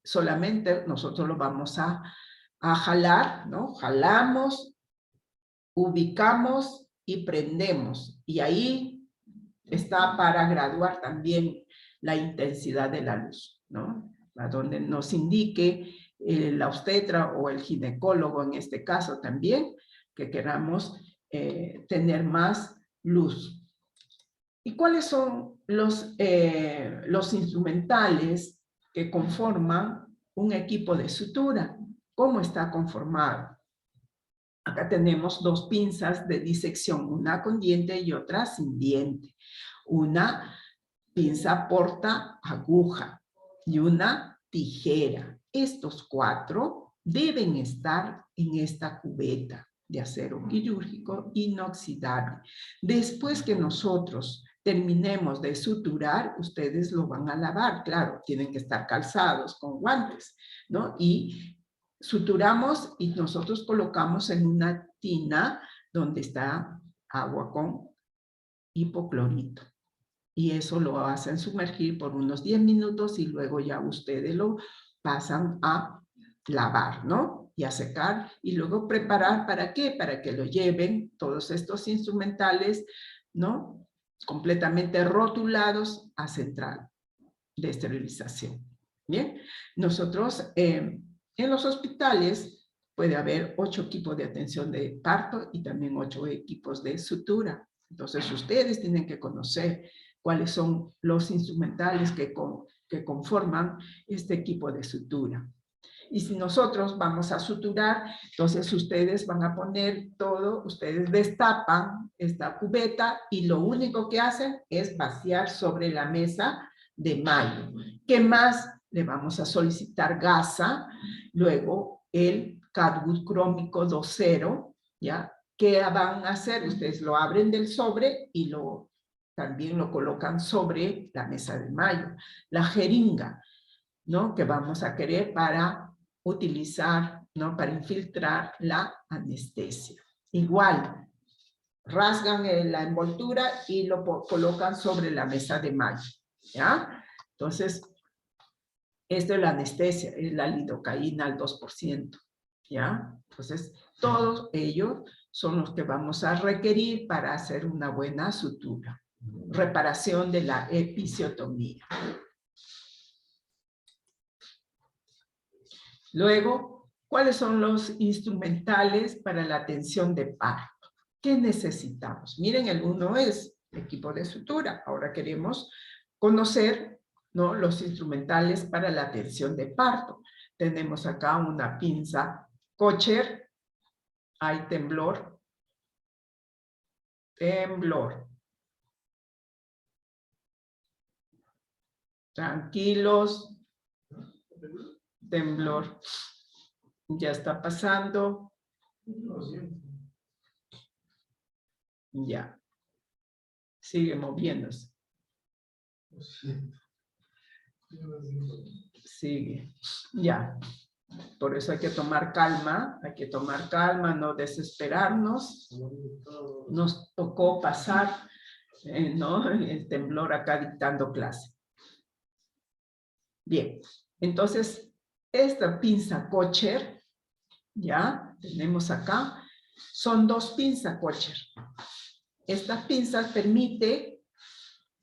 solamente nosotros lo vamos a jalar, ¿no? Jalamos, ubicamos y prendemos. Y ahí está para graduar también la intensidad de la luz, ¿no? A donde nos indique la obstetra o el ginecólogo en este caso también, que queramos tener más luz. ¿Y cuáles son los instrumentales que conforman un equipo de sutura? ¿Cómo está conformado? Acá tenemos dos pinzas de disección, una con diente y otra sin diente. Una pinza porta aguja y una tijera. Estos 4 deben estar en esta cubeta de acero quirúrgico inoxidable. Después que nosotros terminemos de suturar, ustedes lo van a lavar, claro, tienen que estar calzados con guantes, ¿no? Y suturamos y nosotros colocamos en una tina donde está agua con hipoclorito. Y eso lo hacen sumergir por unos 10 minutos y luego ya ustedes lo pasan a lavar, ¿no? Y a secar y luego preparar, ¿para qué? Para que lo lleven todos estos instrumentales, ¿no? Completamente rotulados a central de esterilización. Bien, nosotros en los hospitales puede haber 8 equipos de atención de parto y también 8 equipos de sutura. Entonces ustedes tienen que conocer cuáles son los instrumentales que conforman este equipo de sutura. Y si nosotros vamos a suturar, entonces ustedes van a poner todo, ustedes destapan esta cubeta y lo único que hacen es vaciar sobre la mesa de mayo. ¿Qué más? Le vamos a solicitar gasa, luego el catgut crómico dosero, ¿ya? ¿Qué van a hacer? Ustedes lo abren del sobre y también lo colocan sobre la mesa de mayo. La jeringa, ¿no? Que vamos a querer para utilizar, ¿no? Para infiltrar la anestesia. Igual, rasgan la envoltura y lo colocan sobre la mesa de mayo, ¿ya? Entonces, esto es la anestesia, es la lidocaína al 2%, ¿ya? Entonces, todos ellos son los que vamos a requerir para hacer una buena sutura. Reparación de la episiotomía. Luego, ¿cuáles son los instrumentales para la atención de parto? ¿Qué necesitamos? Miren, el uno es equipo de sutura. Ahora queremos conocer, ¿no? Los instrumentales para la atención de parto. Tenemos acá una pinza Kocher. Hay temblor. Temblor. Tranquilos. Temblor. Ya está pasando. Ya. Sigue moviéndose. Sigue. Ya. Por eso hay que tomar calma. Hay que tomar calma, no desesperarnos. Nos tocó pasar, ¿no? El temblor acá dictando clase. Bien. Entonces, esta pinza Kocher, ya, tenemos acá, son 2 pinzas Kocher. Esta pinza permite,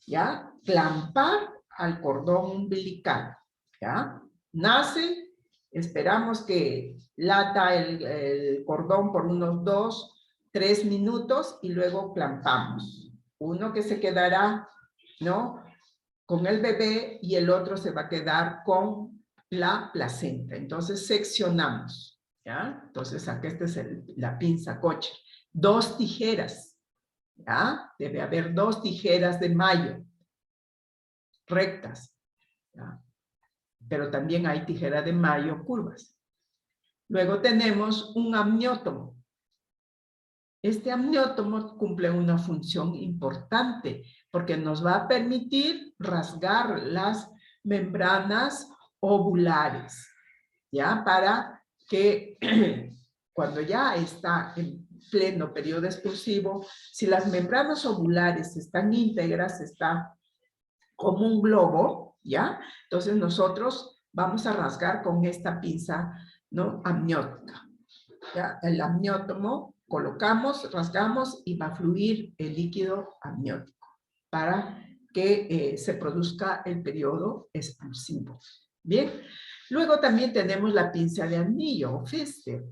ya, clampar al cordón umbilical, ya. Nace, esperamos que lata el cordón por unos 2-3 minutos y luego clampamos. Uno que se quedará, ¿no? Con el bebé y el otro se va a quedar con la placenta. Entonces seccionamos, ¿ya? Entonces acá esta es la pinza Kocher. 2 tijeras, ¿ya? Debe haber 2 tijeras de mayo, rectas, ¿ya? Pero también hay tijeras de mayo curvas. Luego tenemos un amniótomo. Este amniótomo cumple una función importante porque nos va a permitir rasgar las membranas ovulares, ¿ya? Para que cuando ya está en pleno periodo expulsivo, si las membranas ovulares están íntegras, está como un globo, ¿ya? Entonces nosotros vamos a rasgar con esta pinza, ¿no? Amniótica. ¿Ya? El amniótomo colocamos, rasgamos y va a fluir el líquido amniótico para que se produzca el periodo expulsivo. Bien, luego también tenemos la pinza de anillo o Pfister,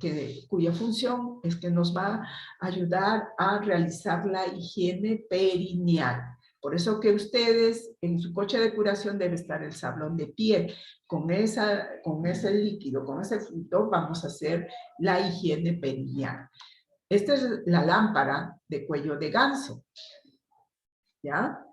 cuya función es que nos va a ayudar a realizar la higiene perineal. Por eso que ustedes en su coche de curación debe estar el sablón de piel. Con ese líquido, con ese fruto, vamos a hacer la higiene perineal. Esta es la lámpara de cuello de ganso. ¿Ya?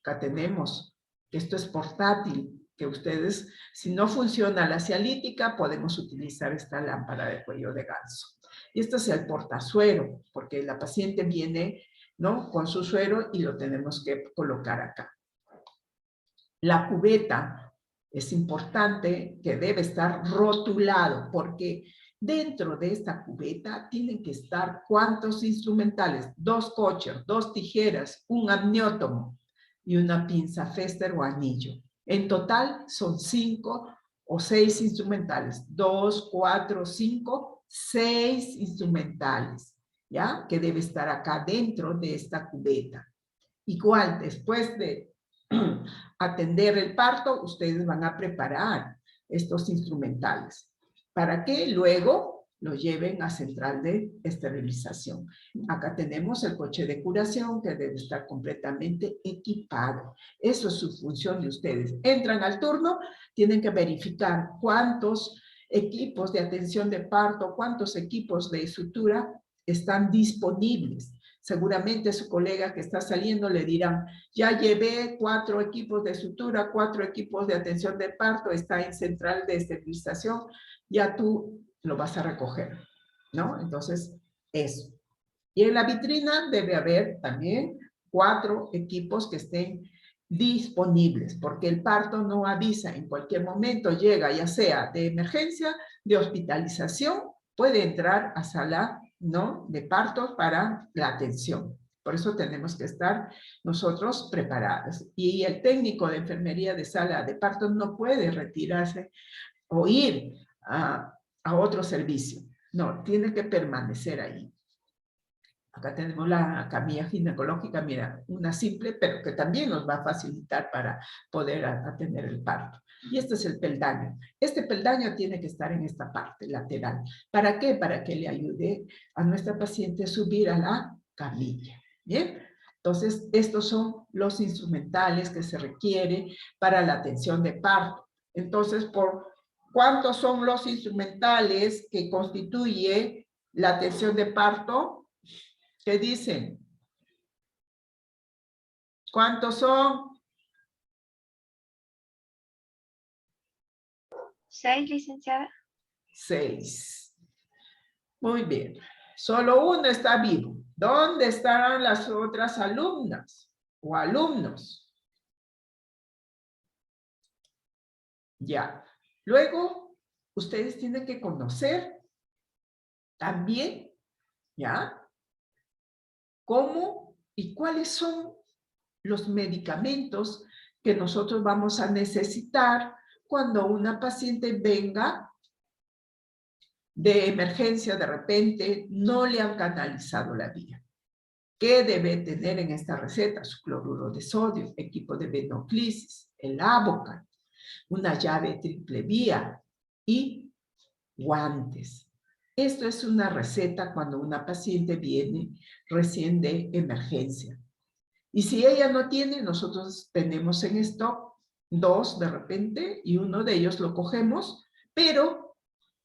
Acá tenemos, esto es portátil, que ustedes, si no funciona la cialítica, podemos utilizar esta lámpara de cuello de ganso. Y este es el portazuero, porque la paciente viene, ¿no?, con su suero y lo tenemos que colocar acá. La cubeta es importante que debe estar rotulado, porque dentro de esta cubeta tienen que estar ¿cuántos instrumentales? 2 coches, 2 tijeras, un amniótomo y una pinza Pfister o anillo. En total son 5 o 6 instrumentales. 2, 4, 5, 6 instrumentales, ¿ya? Que debe estar acá dentro de esta cubeta. Igual, después de atender el parto, ustedes van a preparar estos instrumentales para que luego lo lleven a central de esterilización. Acá tenemos el coche de curación que debe estar completamente equipado. Eso es su función de ustedes. Entran al turno, tienen que verificar cuántos equipos de atención de parto, cuántos equipos de sutura están disponibles. Seguramente su colega que está saliendo le dirán, ya llevé 4 equipos de sutura, 4 equipos de atención de parto, está en central de esterilización, ya tú lo vas a recoger, ¿no? Entonces, eso. Y en la vitrina debe haber también 4 equipos que estén disponibles, porque el parto no avisa, en cualquier momento llega, ya sea de emergencia, de hospitalización, puede entrar a sala, ¿no?, de parto para la atención. Por eso tenemos que estar nosotros preparados. Y el técnico de enfermería de sala de parto no puede retirarse o ir a otro servicio. No, tiene que permanecer ahí. Acá tenemos la camilla ginecológica, mira, una simple, pero que también nos va a facilitar para poder atender el parto. Y este es el peldaño. Este peldaño tiene que estar en esta parte lateral. ¿Para qué? Para que le ayude a nuestra paciente a subir a la camilla. ¿Bien? Entonces, estos son los instrumentales que se requiere para la atención de parto. Entonces, ¿cuántos son los instrumentales que constituye la atención de parto? ¿Qué dicen? ¿Cuántos son? 6, licenciada. 6. Muy bien. Solo uno está vivo. ¿Dónde estarán las otras alumnas o alumnos? Ya. Luego, ustedes tienen que conocer también, ¿ya?, cómo y cuáles son los medicamentos que nosotros vamos a necesitar cuando una paciente venga de emergencia, de repente no le han canalizado la vía. ¿Qué debe tener en esta receta? Su cloruro de sodio, equipo de venoclisis, el Avocat, una llave triple vía y guantes. Esto es una receta cuando una paciente viene recién de emergencia. Y si ella no tiene, nosotros tenemos en stock 2 de repente y uno de ellos lo cogemos, pero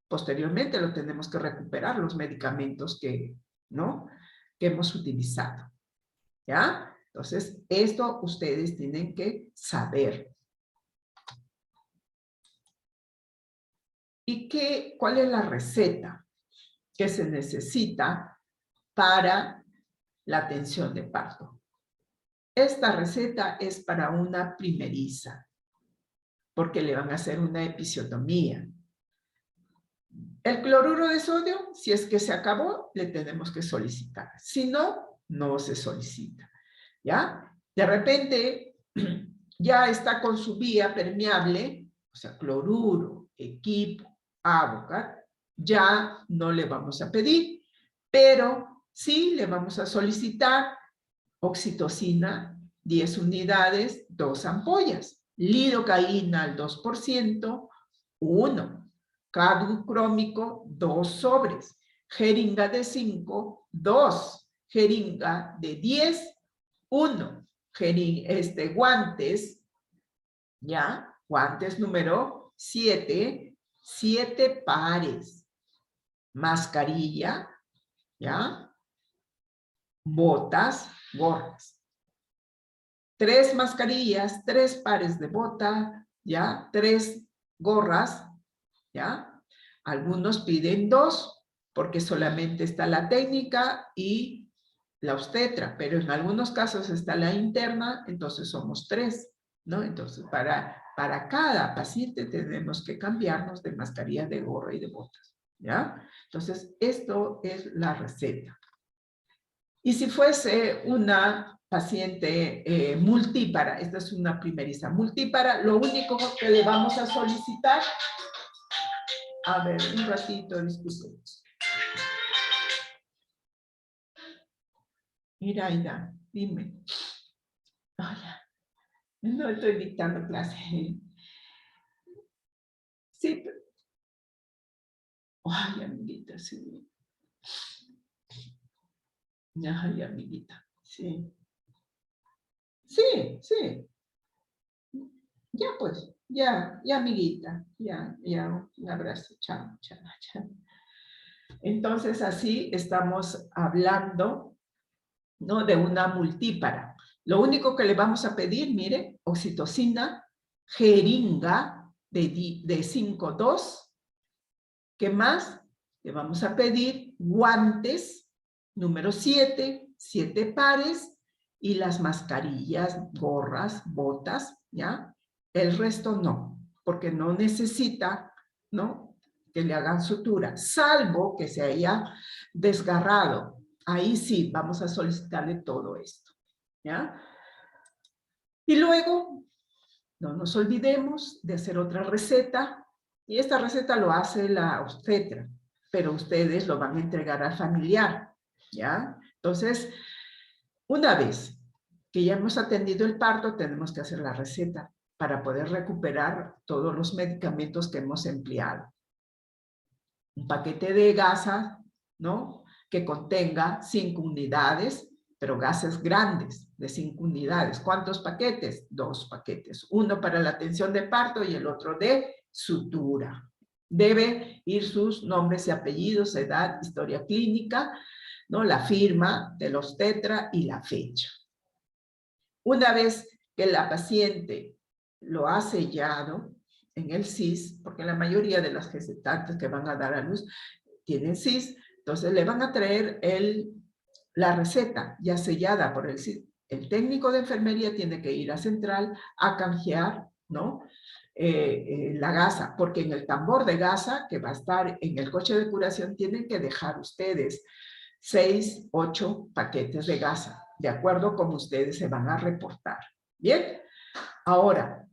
posteriormente lo tenemos que recuperar, los medicamentos que hemos utilizado. ¿Ya? Entonces, esto ustedes tienen que saber. ¿Y cuál es la receta que se necesita para la atención de parto? Esta receta es para una primeriza, porque le van a hacer una episiotomía. El cloruro de sodio, si es que se acabó, le tenemos que solicitar. Si no, no se solicita. ¿Ya? De repente, ya está con su vía permeable, o sea, cloruro, equipo, Avocat, ya no le vamos a pedir, pero sí le vamos a solicitar oxitocina, 10 unidades, 2 ampollas, lidocaína al 2%, 1, cadmio crómico, 2 sobres, jeringa de 5, 2, jeringa de 10, 1, guantes, ¿ya? Guantes número 7, 7 pares, mascarilla, ¿ya? Botas, gorras. 3 mascarillas, 3 pares de bota, ¿ya? 3 gorras, ¿ya? Algunos piden 2, porque solamente está la técnica y la obstetra, pero en algunos casos está la interna, entonces somos 3, ¿no? Entonces, para cada paciente tenemos que cambiarnos de mascarilla, de gorra y de botas, ¿ya? Entonces, esto es la receta. Y si fuese una paciente multípara, esta es una primeriza multípara, lo único que le vamos a solicitar, a ver, un ratito, disculpen. Iraida, dime. Hola. No estoy dictando clase. Sí, pero... Ay, amiguita, sí. Ay, amiguita, sí. Sí, sí. Ya pues, ya, amiguita. Ya, un abrazo. Chao, chao, chao. Entonces, así estamos hablando, ¿no? De una multípara. Lo único que le vamos a pedir, mire, oxitocina, jeringa de 5,2. ¿Qué más? Le vamos a pedir guantes, número 7, 7 pares, y las mascarillas, gorras, botas, ¿ya? El resto no, porque no necesita, ¿no?, que le hagan sutura, salvo que se haya desgarrado. Ahí sí, vamos a solicitarle todo esto, ¿ya? Y luego, no nos olvidemos de hacer otra receta, y esta receta lo hace la obstetra, pero ustedes lo van a entregar al familiar, ¿ya? Entonces, una vez que ya hemos atendido el parto, tenemos que hacer la receta para poder recuperar todos los medicamentos que hemos empleado. Un paquete de gasas, ¿no?, que contenga 5 unidades, pero gases grandes de 5 unidades. ¿Cuántos paquetes? 2 paquetes. Uno para la atención de parto y el otro de sutura. Debe ir sus nombres y apellidos, edad, historia clínica, ¿no?, la firma del obstetra y la fecha. Una vez que la paciente lo ha sellado en el CIS, porque la mayoría de las gestantes que van a dar a luz tienen CIS, entonces le van a traer la receta ya sellada por el CIS. El técnico de enfermería tiene que ir a central a canjear, ¿no?, la gasa, porque en el tambor de gasa que va a estar en el coche de curación tienen que dejar ustedes 6, 8 paquetes de gasa, de acuerdo como ustedes se van a reportar. Bien, ahora,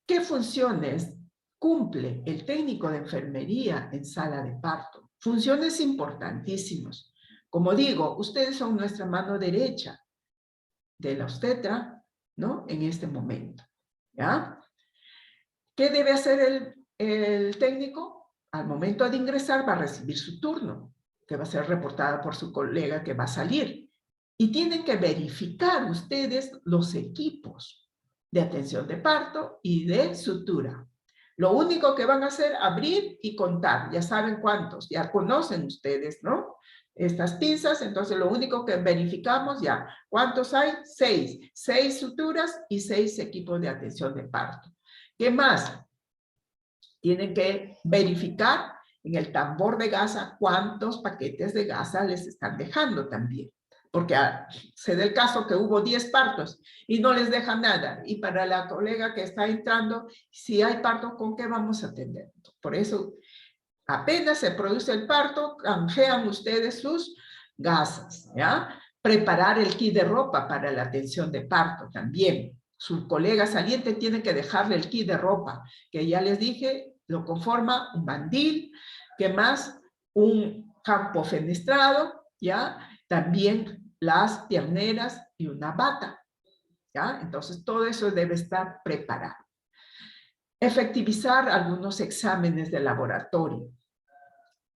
¿qué funciones cumple el técnico de enfermería en sala de parto? Funciones importantísimas. Como digo, ustedes son nuestra mano derecha de la obstetra, ¿no?, en este momento, ¿ya? ¿Qué debe hacer el técnico? Al momento de ingresar va a recibir su turno, que va a ser reportada por su colega que va a salir. Y tienen que verificar ustedes los equipos de atención de parto y de sutura. Lo único que van a hacer, abrir y contar. Ya saben cuántos, ya conocen ustedes, ¿no?, estas pinzas. Entonces lo único que verificamos ya, ¿cuántos hay? 6. 6 suturas y 6 equipos de atención de parto. ¿Qué más? Tienen que verificar en el tambor de gasa cuántos paquetes de gasa les están dejando también. Porque se da el caso que hubo 10 partos y no les deja nada. Y para la colega que está entrando, si hay parto, ¿con qué vamos a atender? Por eso Apenas se produce el parto, canjean ustedes sus gasas, ¿ya? Preparar el kit de ropa para la atención de parto también. Su colega saliente tiene que dejarle el kit de ropa, que ya les dije, lo conforma un mandil, que más un campo fenestrado, ¿ya? También las pierneras y una bata, ¿ya? Entonces todo eso debe estar preparado. Efectivizar algunos exámenes de laboratorio,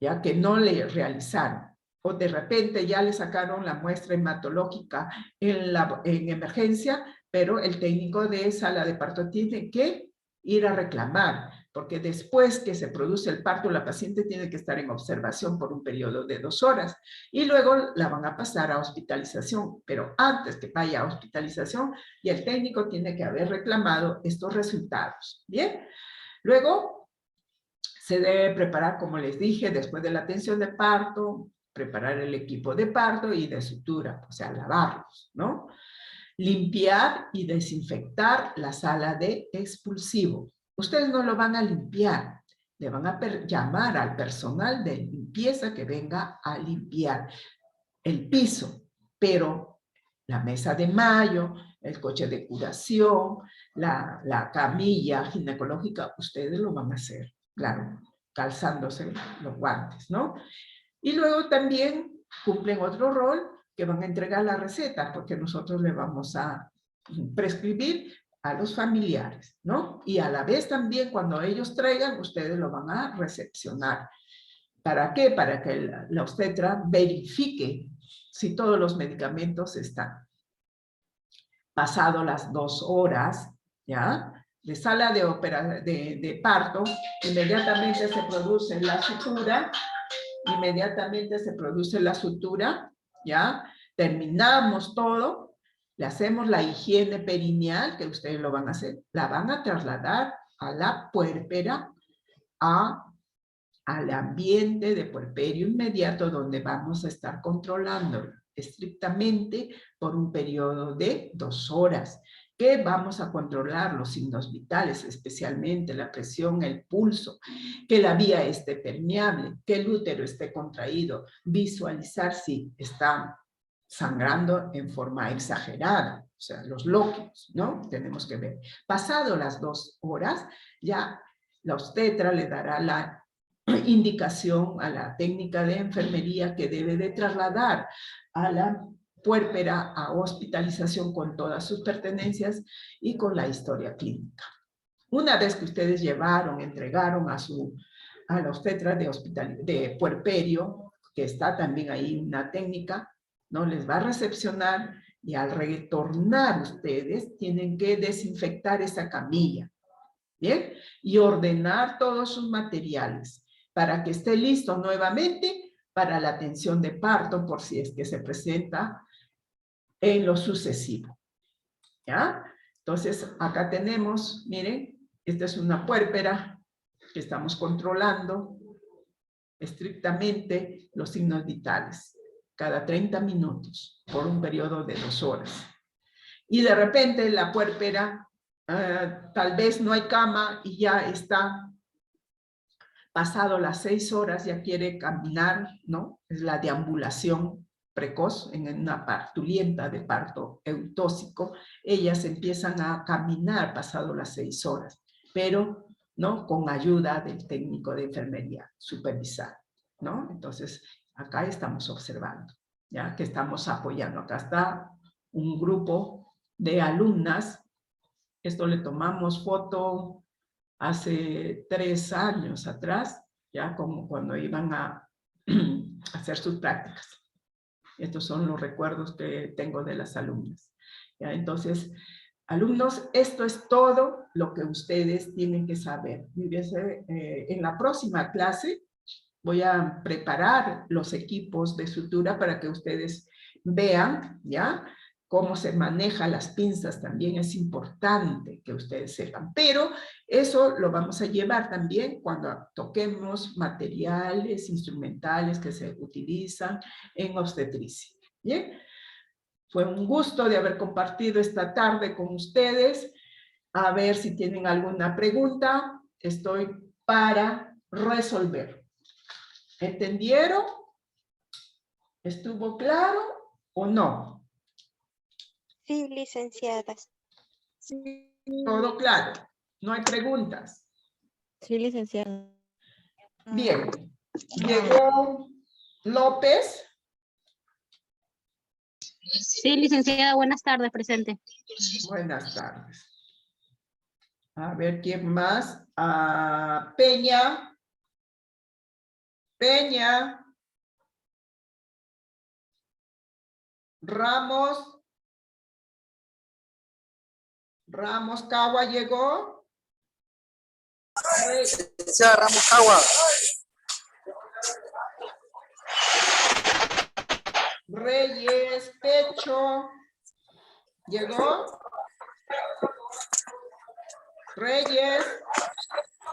ya que no le realizaron, o de repente ya le sacaron la muestra hematológica en emergencia, pero el técnico de sala de parto tiene que ir a reclamar, porque después que se produce el parto, la paciente tiene que estar en observación por un periodo de 2 horas, y luego la van a pasar a hospitalización, pero antes que vaya a hospitalización, y el técnico tiene que haber reclamado estos resultados, ¿bien? Luego, se debe preparar, como les dije, después de la atención de parto, preparar el equipo de parto y de sutura, o sea, lavarlos, ¿no? Limpiar y desinfectar la sala de expulsivo. Ustedes no lo van a limpiar, le van a llamar al personal de limpieza que venga a limpiar el piso, pero la mesa de mayo, el coche de curación, la camilla ginecológica, ustedes lo van a hacer, claro, calzándose los guantes, ¿no? Y luego también cumplen otro rol, que van a entregar la receta, porque nosotros le vamos a prescribir a los familiares, ¿no? Y a la vez también cuando ellos traigan, ustedes lo van a recepcionar. ¿Para qué? Para que la obstetra verifique si todos los medicamentos están. Pasado las 2 horas, ¿ya? De sala de parto, inmediatamente se produce la sutura, ¿ya? Terminamos todo, le hacemos la higiene perineal, que ustedes lo van a hacer, la van a trasladar a la puérpera, al ambiente de puerperio inmediato, donde vamos a estar controlando estrictamente por un periodo de 2 horas, que vamos a controlar los signos vitales, especialmente la presión, el pulso, que la vía esté permeable, que el útero esté contraído, visualizar si está sangrando en forma exagerada, o sea, los lóculos, ¿no? Tenemos que ver. Pasado las 2 horas, ya la obstetra le dará la indicación a la técnica de enfermería que debe de trasladar a la puérpera a hospitalización con todas sus pertenencias y con la historia clínica. Una vez que ustedes entregaron a la obstetra de puerperio, que está también ahí una técnica, ¿no? Les va a recepcionar y al retornar ustedes tienen que desinfectar esa camilla, ¿bien? Y ordenar todos sus materiales para que esté listo nuevamente para la atención de parto por si es que se presenta en lo sucesivo, ¿ya? Entonces, acá tenemos, miren, esta es una puérpera que estamos controlando estrictamente los signos vitales, cada 30 minutos, por un periodo de 2 horas. Y de repente la puérpera, tal vez no hay cama y ya está pasado las 6 horas, ya quiere caminar, ¿no? Es la deambulación precoz, en una parturienta de parto eutóxico, ellas empiezan a caminar pasado las 6 horas, pero, ¿no? Con ayuda del técnico de enfermería, supervisar, ¿no? Entonces, acá estamos observando, ¿ya? Que estamos apoyando. Acá está un grupo de alumnas, esto le tomamos foto hace 3 años atrás, ya como cuando iban a hacer sus prácticas. Estos son los recuerdos que tengo de las alumnas. ¿Ya? Entonces, alumnos, esto es todo lo que ustedes tienen que saber. En la próxima clase voy a preparar los equipos de sutura para que ustedes vean, ¿ya? Cómo se manejan las pinzas también es importante que ustedes sepan. Pero eso lo vamos a llevar también cuando toquemos materiales instrumentales que se utilizan en obstetricia. ¿Bien? Fue un gusto de haber compartido esta tarde con ustedes. A ver si tienen alguna pregunta. Estoy para resolver. ¿Entendieron? ¿Estuvo claro o no? Sí, licenciada. Todo claro. No hay preguntas. Sí, licenciada. Bien. Llegó López. Sí, licenciada, buenas tardes, presente. Buenas tardes. A ver, ¿quién más? Peña. Peña. Ramos. Ramos Cagua llegó. Licenciada Ramos Cagua. Reyes, Pecho. ¿Llegó? Reyes.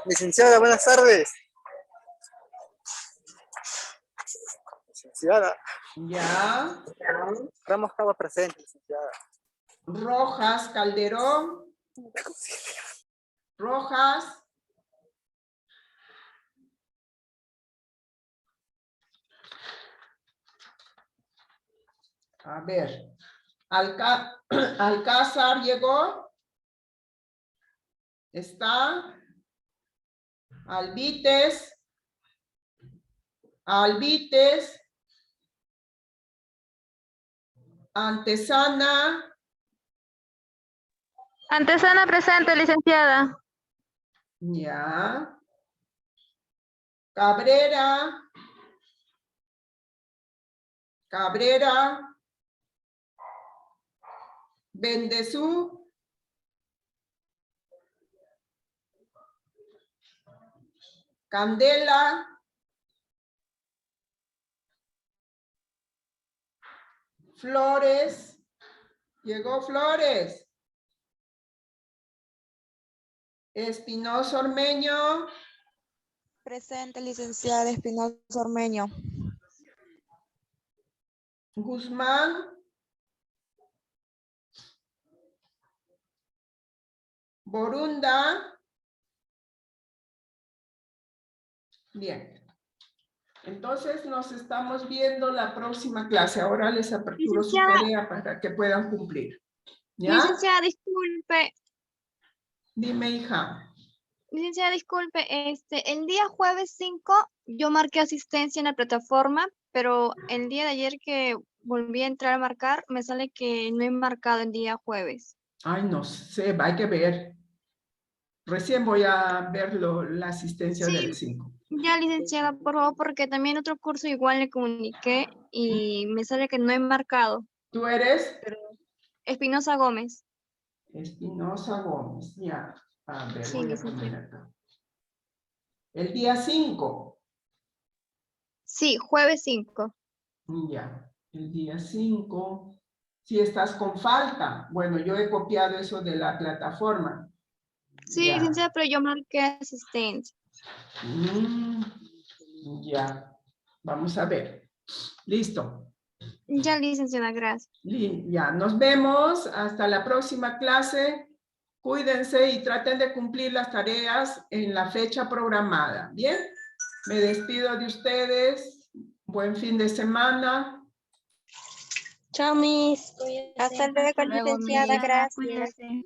Licenciada, buenas tardes. Licenciada. Ya. Ramos Cagua presente, licenciada. Rojas, Calderón. Rojas. A ver. Alcázar llegó. Está. Albites. Albites. Antesana. Antesana presente, licenciada. Ya. Cabrera. Cabrera. Bendezú. Candela. Flores. Llegó Flores. Espinosa Ormeño. Presente, licenciada Espinosa Ormeño. Guzmán. Borunda. Bien. Entonces nos estamos viendo la próxima clase. Ahora les aperturo su Licenciada. tarea para que puedan cumplir. ¿Ya? Licenciada, disculpe. Dime, hija. Licenciada, disculpe. El día jueves 5 yo marqué asistencia en la plataforma, pero el día de ayer que volví a entrar a marcar, me sale que no he marcado el día jueves. Ay, no sé, hay que ver. Recién voy a ver la asistencia Sí. del 5. Ya, licenciada, por favor, porque también otro curso igual le comuniqué y me sale que no he marcado. ¿Tú eres? Espinosa Gómez. Espinosa Gómez, ya. A ver, Sí, voy a licenciada. poner acá. El día 5. Sí, jueves 5. Ya. El día 5. Si estás con falta. Bueno, yo he copiado eso de la plataforma. Sí, Ya. licenciada, pero yo marqué asistencia. Ya. Vamos a ver. Listo. Ya, licenciada, gracias. Ya, nos vemos. Hasta la próxima clase. Cuídense y traten de cumplir las tareas en la fecha programada. ¿Bien? Me despido de ustedes. Buen fin de semana. Chao, Miss. Hasta luego, licenciada. Gracias. Cuídese.